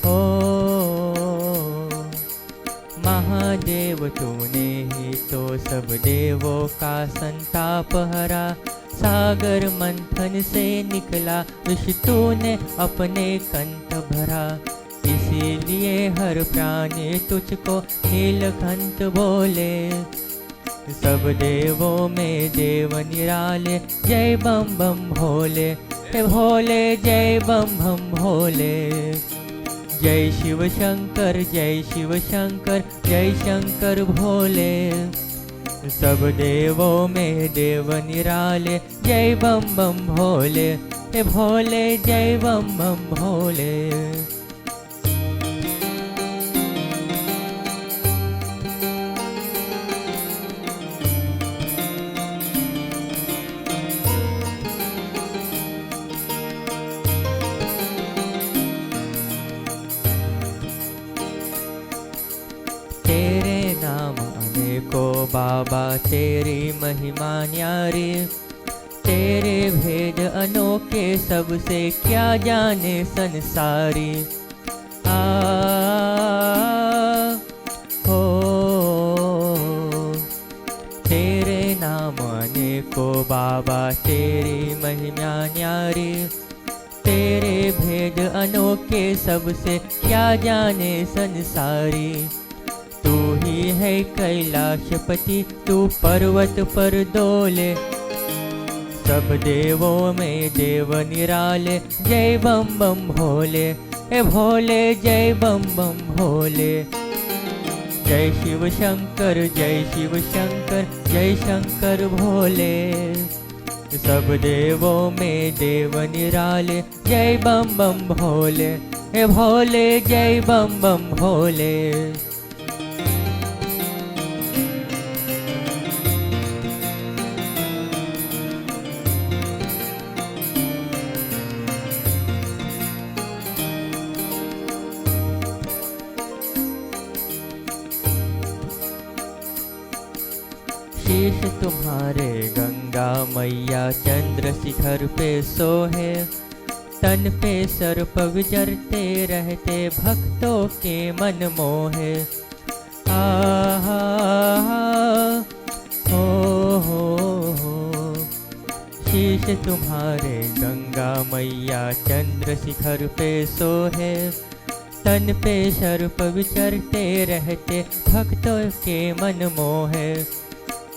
ओ महादेव तूने ही तो सब देवों का संताप हरा। सागर मंथन से निकला विष तूने अपने कंठ भरा। इसीलिए हर प्राणी तुझको नीलकंठ बोले, सब देवों में देव निराले। जय बम बम भोले, हे भोले जय बम बम भोले। जय शिव शंकर जय शिव शंकर जय शंकर भोले, सब देवों में देव निराले। जय बम बम भोले, हे भोले जय बम बम भोले। को बाबा तेरी महिमा न्यारी। तेरे भेद अनोखे सबसे क्या जाने संसारी। आ हो तेरे नाम अनेको बाबा, तेरी महिमा न्यारी। तेरे भेद अनोखे सबसे क्या जाने संसारी। तू ही है कैलाशपति, तू पर्वत पर डोले। सब देवों में देव निराले, जय बम बम भोले। ए भोले जय बम बम भोले। जय शिव शंकर जय शिव शंकर, जय शंकर भोले। सब देवों में देव निराले, जय बम बम भोले। ए भोले जय बम बम भोले। शीश तुम्हारे गंगा मैया चंद्र शिखर पे सोहे। तन पे सर्प विचरते रहते, भक्तों के मन मोहे। आहा हो शीश तुम्हारे गंगा मैया चंद्र शिखर पे सोहे। तन पे सर्प विचरते रहते, भक्तों के मन मोहे।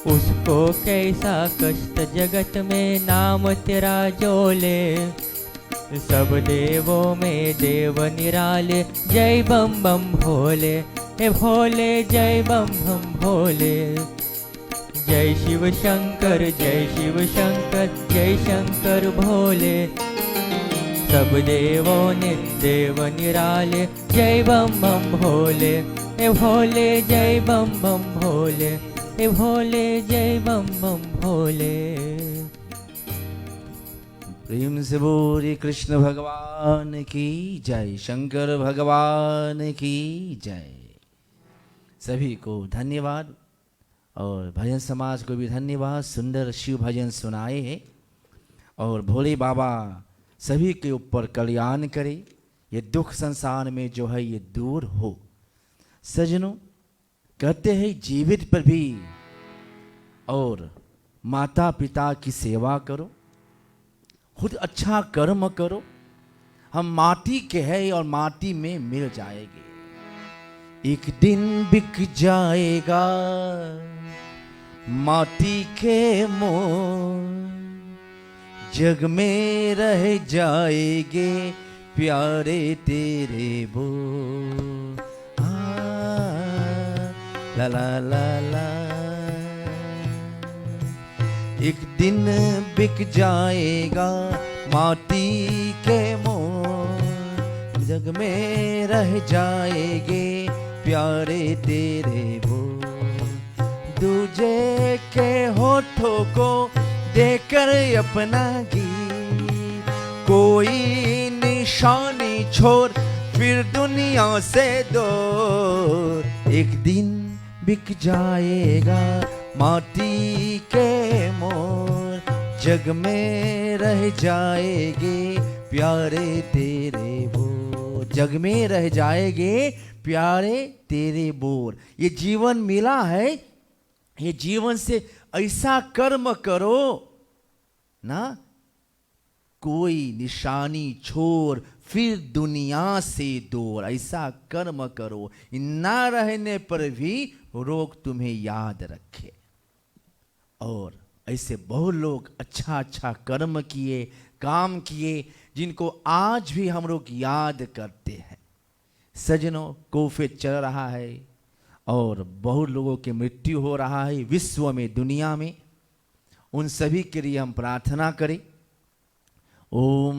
उसको कैसा कष्ट जगत में नाम तेरा जोले। सब देवों में देव निराले, जय बम बम भोले। ए भोले जय बम बम भोले। जय शिव शंकर जय शिव शंकर, जय शंकर भोले। सब देवों ने देव निराले, जय बम बम भोले। ए भोले जय बम बम भोले। ए भोले जय बम बम भोले। प्रेम से बोलिए कृष्ण भगवान की जय, शंकर भगवान की जय। सभी को धन्यवाद और भजन समाज को भी धन्यवाद। सुंदर शिव भजन सुनाए हैं और भोले बाबा सभी के ऊपर कल्याण करे, ये दुख संसार में जो है ये दूर हो। सजनों, कहते हैं जीवित पर भी और माता पिता की सेवा करो, खुद अच्छा कर्म करो। हम माटी के हैं और माटी में मिल जाएंगे। एक दिन बिक जाएगा माटी के मोल, जग में रह जाएंगे प्यारे तेरे बोल। ला ला ला ला। एक दिन बिक जाएगा माटी के मोल, जग में रह जाएंगे प्यारे तेरे बोल। दूजे के होठों को देकर अपना गीत, कोई निशानी छोड़ फिर दुनिया से दूर। एक दिन बिक जाएगा माटी के मोल, जग में रह जाएंगे प्यारे तेरे बोल। जग में रह जाएंगे प्यारे तेरे बोल। ये जीवन मिला है, ये जीवन से ऐसा कर्म करो ना, कोई निशानी छोड़ फिर दुनिया से दूर। ऐसा कर्म करो, ना रहने पर भी रोग तुम्हें याद रखे। और ऐसे बहुत लोग अच्छा अच्छा कर्म किए, काम किए, जिनको आज भी हम लोग याद करते हैं। सजनों, कोविड चल रहा है और बहुत लोगों की मृत्यु हो रहा है विश्व में, दुनिया में। उन सभी के लिए हम प्रार्थना करें। ओम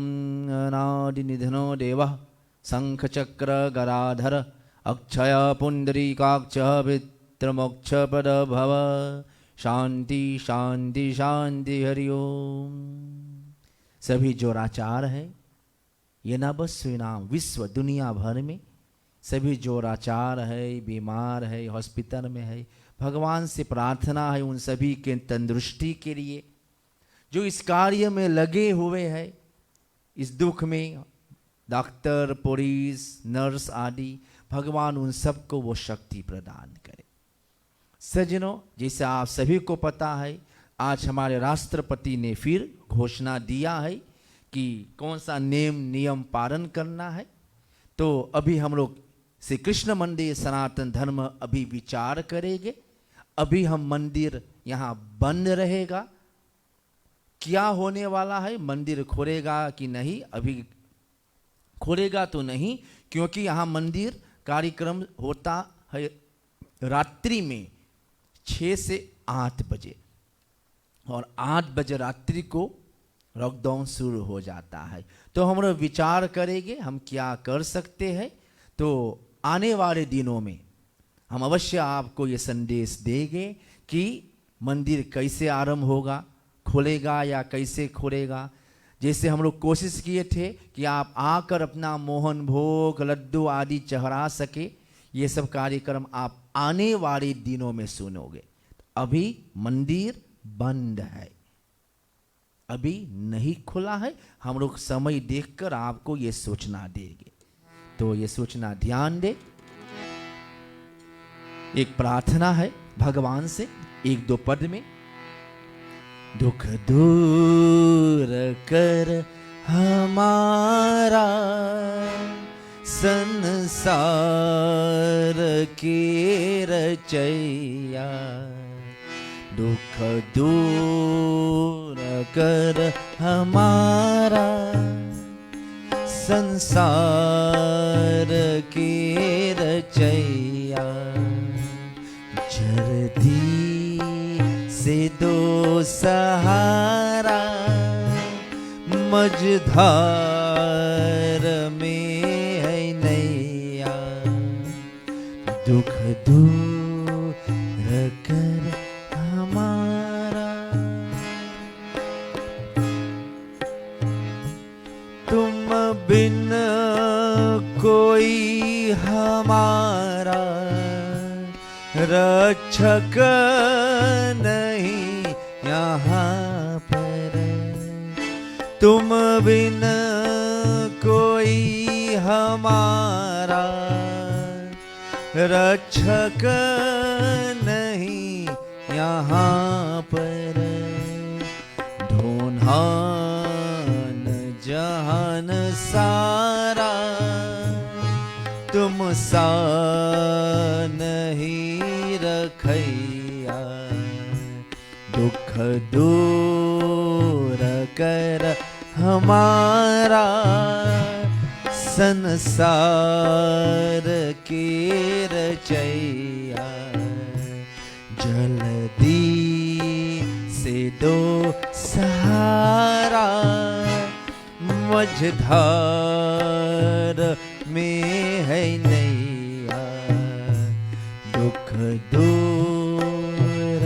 अनादि निधनो देवः शंख चक्र गदाधर अक्षय पुंडरीकाक्ष वित्रमोक्षपद भव। शांति शांति शांति हरि ओम। सभी जोराचार है, ये न बस नाम विश्व दुनिया भर में सभी जोराचार है, बीमार है, हॉस्पिटल में है, भगवान से प्रार्थना है उन सभी के तंदुरुस्ती के लिए। जो इस कार्य में लगे हुए हैं, इस दुख में, डॉक्टर, पुलिस, नर्स आदि, भगवान उन सबको वो शक्ति प्रदान करे। सज्जनों, जैसे आप सभी को पता है, आज हमारे राष्ट्रपति ने फिर घोषणा दिया है कि कौन सा नियम पालन करना है। तो अभी हम लोग श्री कृष्ण मंदिर सनातन धर्म अभी विचार करेंगे। अभी हम मंदिर यहाँ बंद रहेगा, क्या होने वाला है, मंदिर खोलेगा कि नहीं, अभी खोलेगा तो नहीं, क्योंकि यहाँ मंदिर कार्यक्रम होता है रात्रि में 6 से 8 बजे, और 8 बजे रात्रि को लॉकडाउन शुरू हो जाता है। तो हम लोग विचार करेंगे हम क्या कर सकते हैं। तो आने वाले दिनों में हम अवश्य आपको ये संदेश देंगे कि मंदिर कैसे आरंभ होगा, खोलेगा या कैसे खोलेगा। जैसे हम लोग कोशिश किए थे कि आप आकर अपना मोहन भोग, लड्डू आदि चढ़ा सके, ये सब कार्यक्रम आप आने वाले दिनों में सुनोगे। अभी मंदिर बंद है, अभी नहीं खुला है। हम लोग समय देखकर आपको ये सूचना देंगे, तो ये सूचना ध्यान दे। एक प्रार्थना है भगवान से 1-2 पद में। दुख दूर कर हमारा, संसार के रचैया। दुख दूर कर हमारा, संसार के रचैया। जल्दी से दो सहारा, मझधार में है नैया। दुख दूर कर हमारा, तुम बिन कोई हमारा रक्षक नहीं यहाँ पर। तुम बिन कोई हमारा रक्षक नहीं यहाँ पर। ढूंढान जहान सारा, तुम सा नहीं रखैया। दुख दूर कर हमारा, संसार के रचैया। जल्दी से दो सहारा, मझधार में है नैया। दुख दूर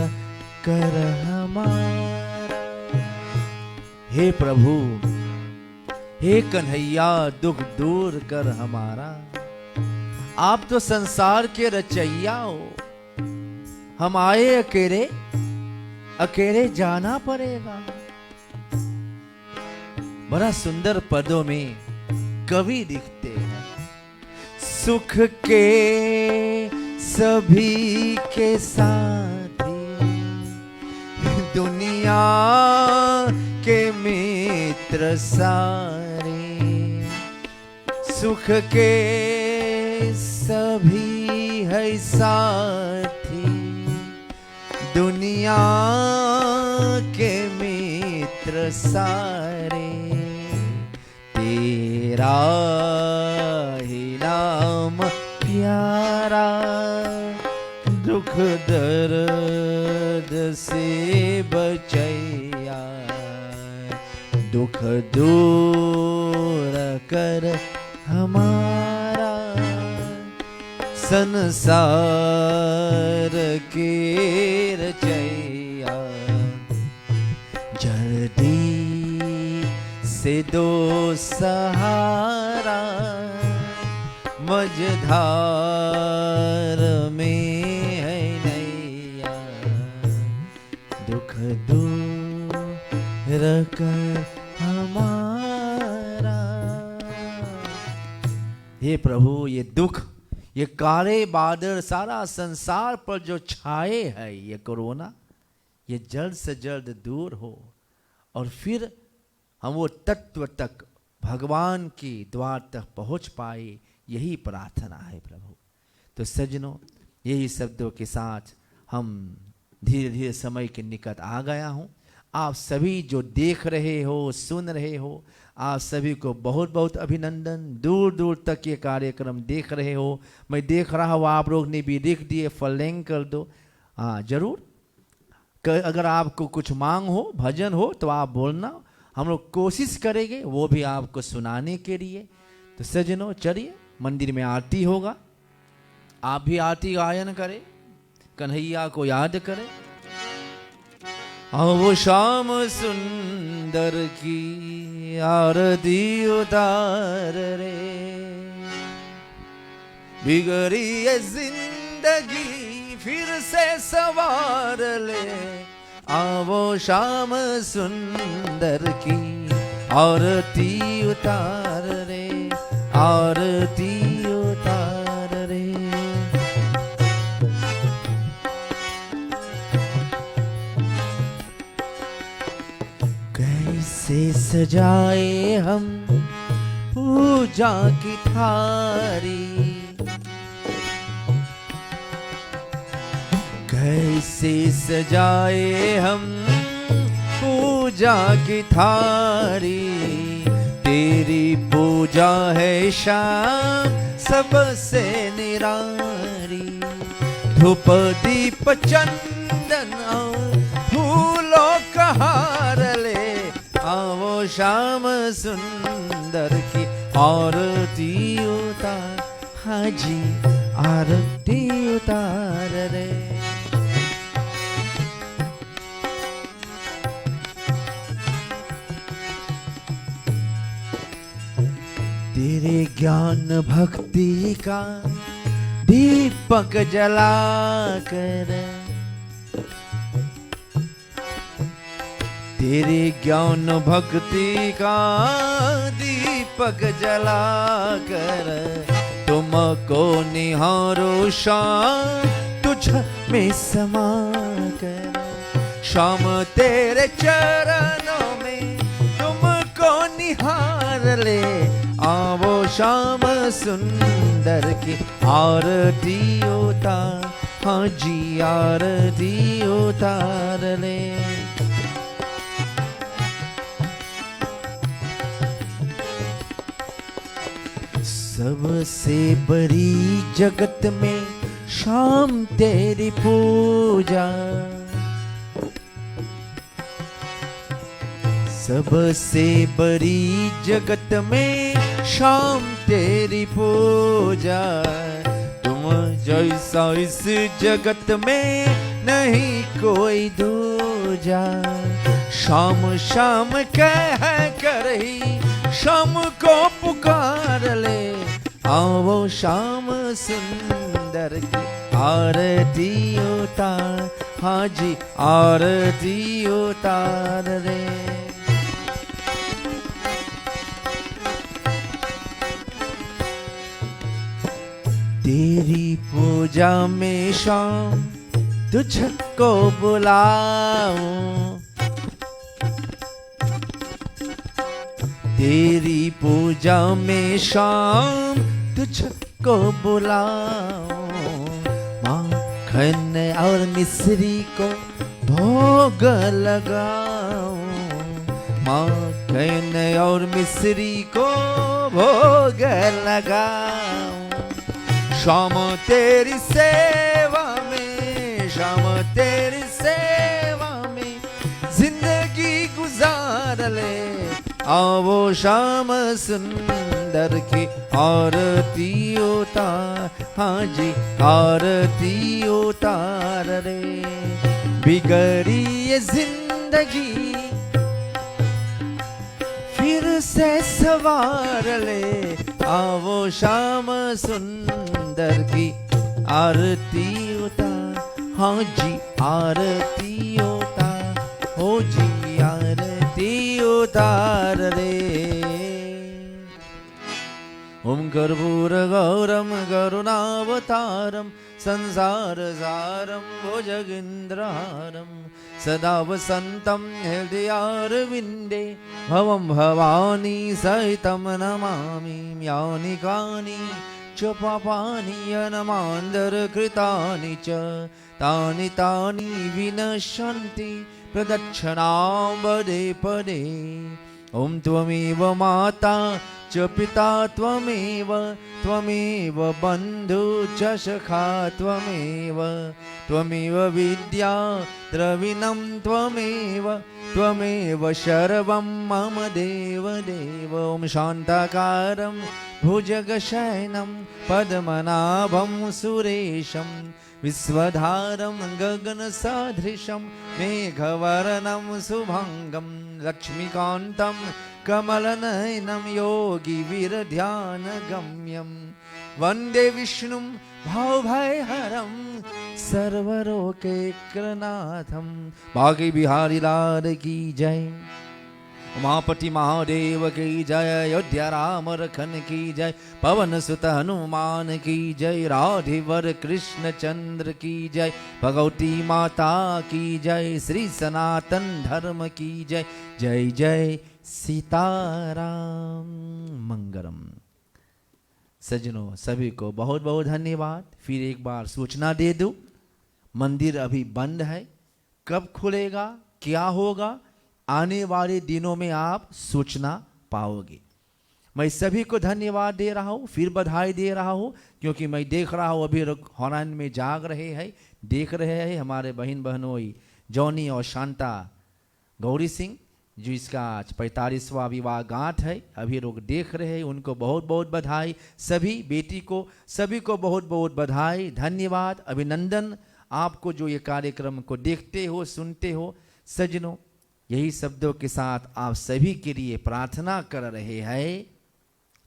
कर हमारा। हे प्रभु, हे कन्हैया, दुख दूर कर हमारा। आप तो संसार के रचैया हो, हम आए अकेले, अकेले जाना पड़ेगा। बड़ा सुंदर पदों में कवि लिखते हैं। सुख के सभी के साथी, दुनिया के मित्र सारे। सुख के सभी है साथी, दुनिया के मित्र सारे। तेरा ही नाम प्यारा, दुख दर्द से बचैया। दुख दूर कर हमारा, संसार के रचैया। जल्दी से दो सहारा, मझधार में है नैया। दुख दूर रकर हमारा। हे प्रभु, ये दुख, ये काले बादल सारा संसार पर जो छाए है, ये कोरोना, ये जल्द से जल्द दूर हो और फिर हम वो तत्व तक, भगवान के द्वार तक पहुंच पाए, यही प्रार्थना है प्रभु। तो सज्जनों, यही शब्दों के साथ हम धीरे धीरे समय के निकट आ गया हूँ। आप सभी जो देख रहे हो, सुन रहे हो, आप सभी को बहुत बहुत अभिनंदन। दूर दूर तक ये कार्यक्रम देख रहे हो, मैं देख रहा हूँ आप लोग ने भी लिख दिए, फॉलोइंग कर दो। हाँ जरूर, अगर आपको कुछ मांग हो, भजन हो तो आप बोलना, हम लोग कोशिश करेंगे वो भी आपको सुनाने के लिए। तो सज्जनों चलिए, मंदिर में आरती होगा, आप भी आरती गायन करें, कन्हैया को याद करें। वो शाम सुंदर की आरती उतार रे, बिगड़ी ये जिंदगी फिर से सवार ले। वो शाम सुंदर की आरती उतार रे, आरती उतार रे। कैसे सजाए हम पूजा की थारी, कैसे सजाए हम पूजा की थारी। तेरी पूजा है शाम सबसे निरारी, धूप दीप चंदन फूलों का हार ले। आओ शाम सुंदर की आरती उतार, हाजी आरती उतार रे। तेरे ज्ञान भक्ति का दीपक जलाकर, तेरे ज्ञान भक्ति का दीपक जलाकर, तुमको निहारो शाम तुझ में समा कर। शाम तेरे चरणों में तुमको निहार ले। आवो शाम सुंदर की आरती उतार, हाँ जी आरती उतार ले। सबसे बड़ी जगत में शाम तेरी पूजा, सबसे बड़ी जगत में शाम तेरी पूजा। तुम जैसा इस जगत में नहीं कोई दूजा। शाम शाम कह कर ही शाम को पुकार ले। आओ शाम सुंदर की आरती उतार, हाँ जी आरती उतार रे। तेरी पूजा में शाम तुझको बुलाऊं, तेरी पूजा में शाम तुझको बुलाऊं। माखन और मिश्री को भोग लगाऊं, माखन और मिश्री को भोग लगाऊं। शाम तेरी सेवा में, शाम तेरी सेवा में जिंदगी गुजार ले। आओ शाम सुंदर की आरती उतार, हाँ जी आरती उतार रे। बिगड़ी ये जिंदगी फिर से सवार ले। आओ शाम सुंदर की आरती उतार, हाँ जी आरती उतार, हो जी आरती अवतार रे। ओम कर्पूरगौरम करुणावतारम संसार सारम भुजगेन्द्रहारम सदा वसन्तं हृदयारविन्दे भवं भवानी सहितं नमामि। यानि कानि च पापानि अनमान्तरकृतानि च तानि तानि विनश्यन्ति प्रदक्षिणां पदे पदे। ओम त्वमेव माता च पिता त्वमेव त्वमेव बन्धु च सखा त्वमेव त्वमेव विद्या द्रविणं त्वमेव त्वमेव सर्वं मम देव देव। ओम शान्ताकारं भुजगशयनं पद्मनाभं सुरेशं विश्वधारं गगनसदृशं मेघवर्णं शुभंगं लक्ष्मीकान्तं कमलनयनं योगिवीरध्यानगम्यं वन्दे विष्णुं भवभयहरं सर्वलोकैकनाथं। बांके बिहारी लाल की जय। उमापति महादेव की जय। अयोध्या राम रखन की जय। पवन सुत हनुमान की जय। राधेवर कृष्ण चंद्र की जय। भगवती माता की जय। श्री सनातन धर्म की जय। जय जय सीताराम। मंगलम। सज्जनों सभी को बहुत बहुत धन्यवाद। फिर एक बार सूचना दे दूं, मंदिर अभी बंद है। कब खुलेगा, क्या होगा, आने वाले दिनों में आप सूचना पाओगे। मैं सभी को धन्यवाद दे रहा हूँ, फिर बधाई दे रहा हूँ, क्योंकि मैं देख रहा हूँ अभी हॉर्न में जाग रहे हैं, देख रहे हैं हमारे बहन बहनोई जॉनी और शांता गौरी सिंह, जो इसका आज 45वां विवाह गांठ है, अभी लोग देख रहे हैं, उनको बहुत बहुत बधाई। सभी बेटी को सभी को बहुत बहुत बधाई, धन्यवाद, अभिनंदन। आपको जो ये कार्यक्रम को देखते हो सुनते हो, सज्जनों यही शब्दों के साथ आप सभी के लिए प्रार्थना कर रहे हैं,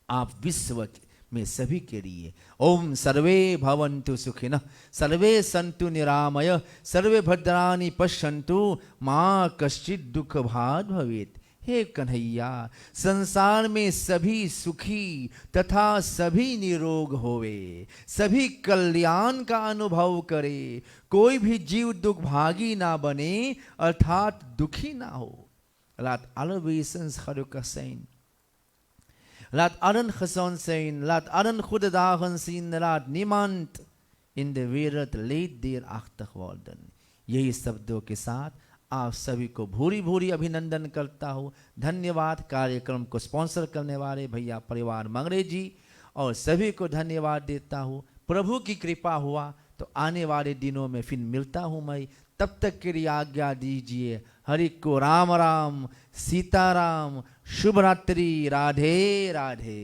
आप विश्व में सभी के लिए। ओम सर्वे भवन्तु सुखिनः, सर्वे सन्तु निरामय, सर्वे भद्राणि पश्यन्तु, माँ कश्चित् दुख भाग् भवेत्। हे कन्हैया, संसार में सभी सुखी तथा सभी निरोग होवे, सभी कल्याण का अनुभव करे, कोई भी जीव दुख भागी ना बने, अर्थात दुखी ना हो। Laat alle wezens gelukkig zijn. Laat allen gezond zijn. Laat allen goede dagen zien. Laat niemand in de wereld leeddeerachtig worden. यही शब्दों के साथ आप सभी को भूरी भूरी अभिनंदन करता हूँ। धन्यवाद कार्यक्रम को स्पॉन्सर करने वाले भैया परिवार मंगरे जी और सभी को धन्यवाद देता हूँ। प्रभु की कृपा हुआ तो आने वाले दिनों में फिर मिलता हूँ मैं, तब तक के लिए आज्ञा दीजिए। हरि को राम राम, सीताराम, शुभ रात्रि, राधे राधे।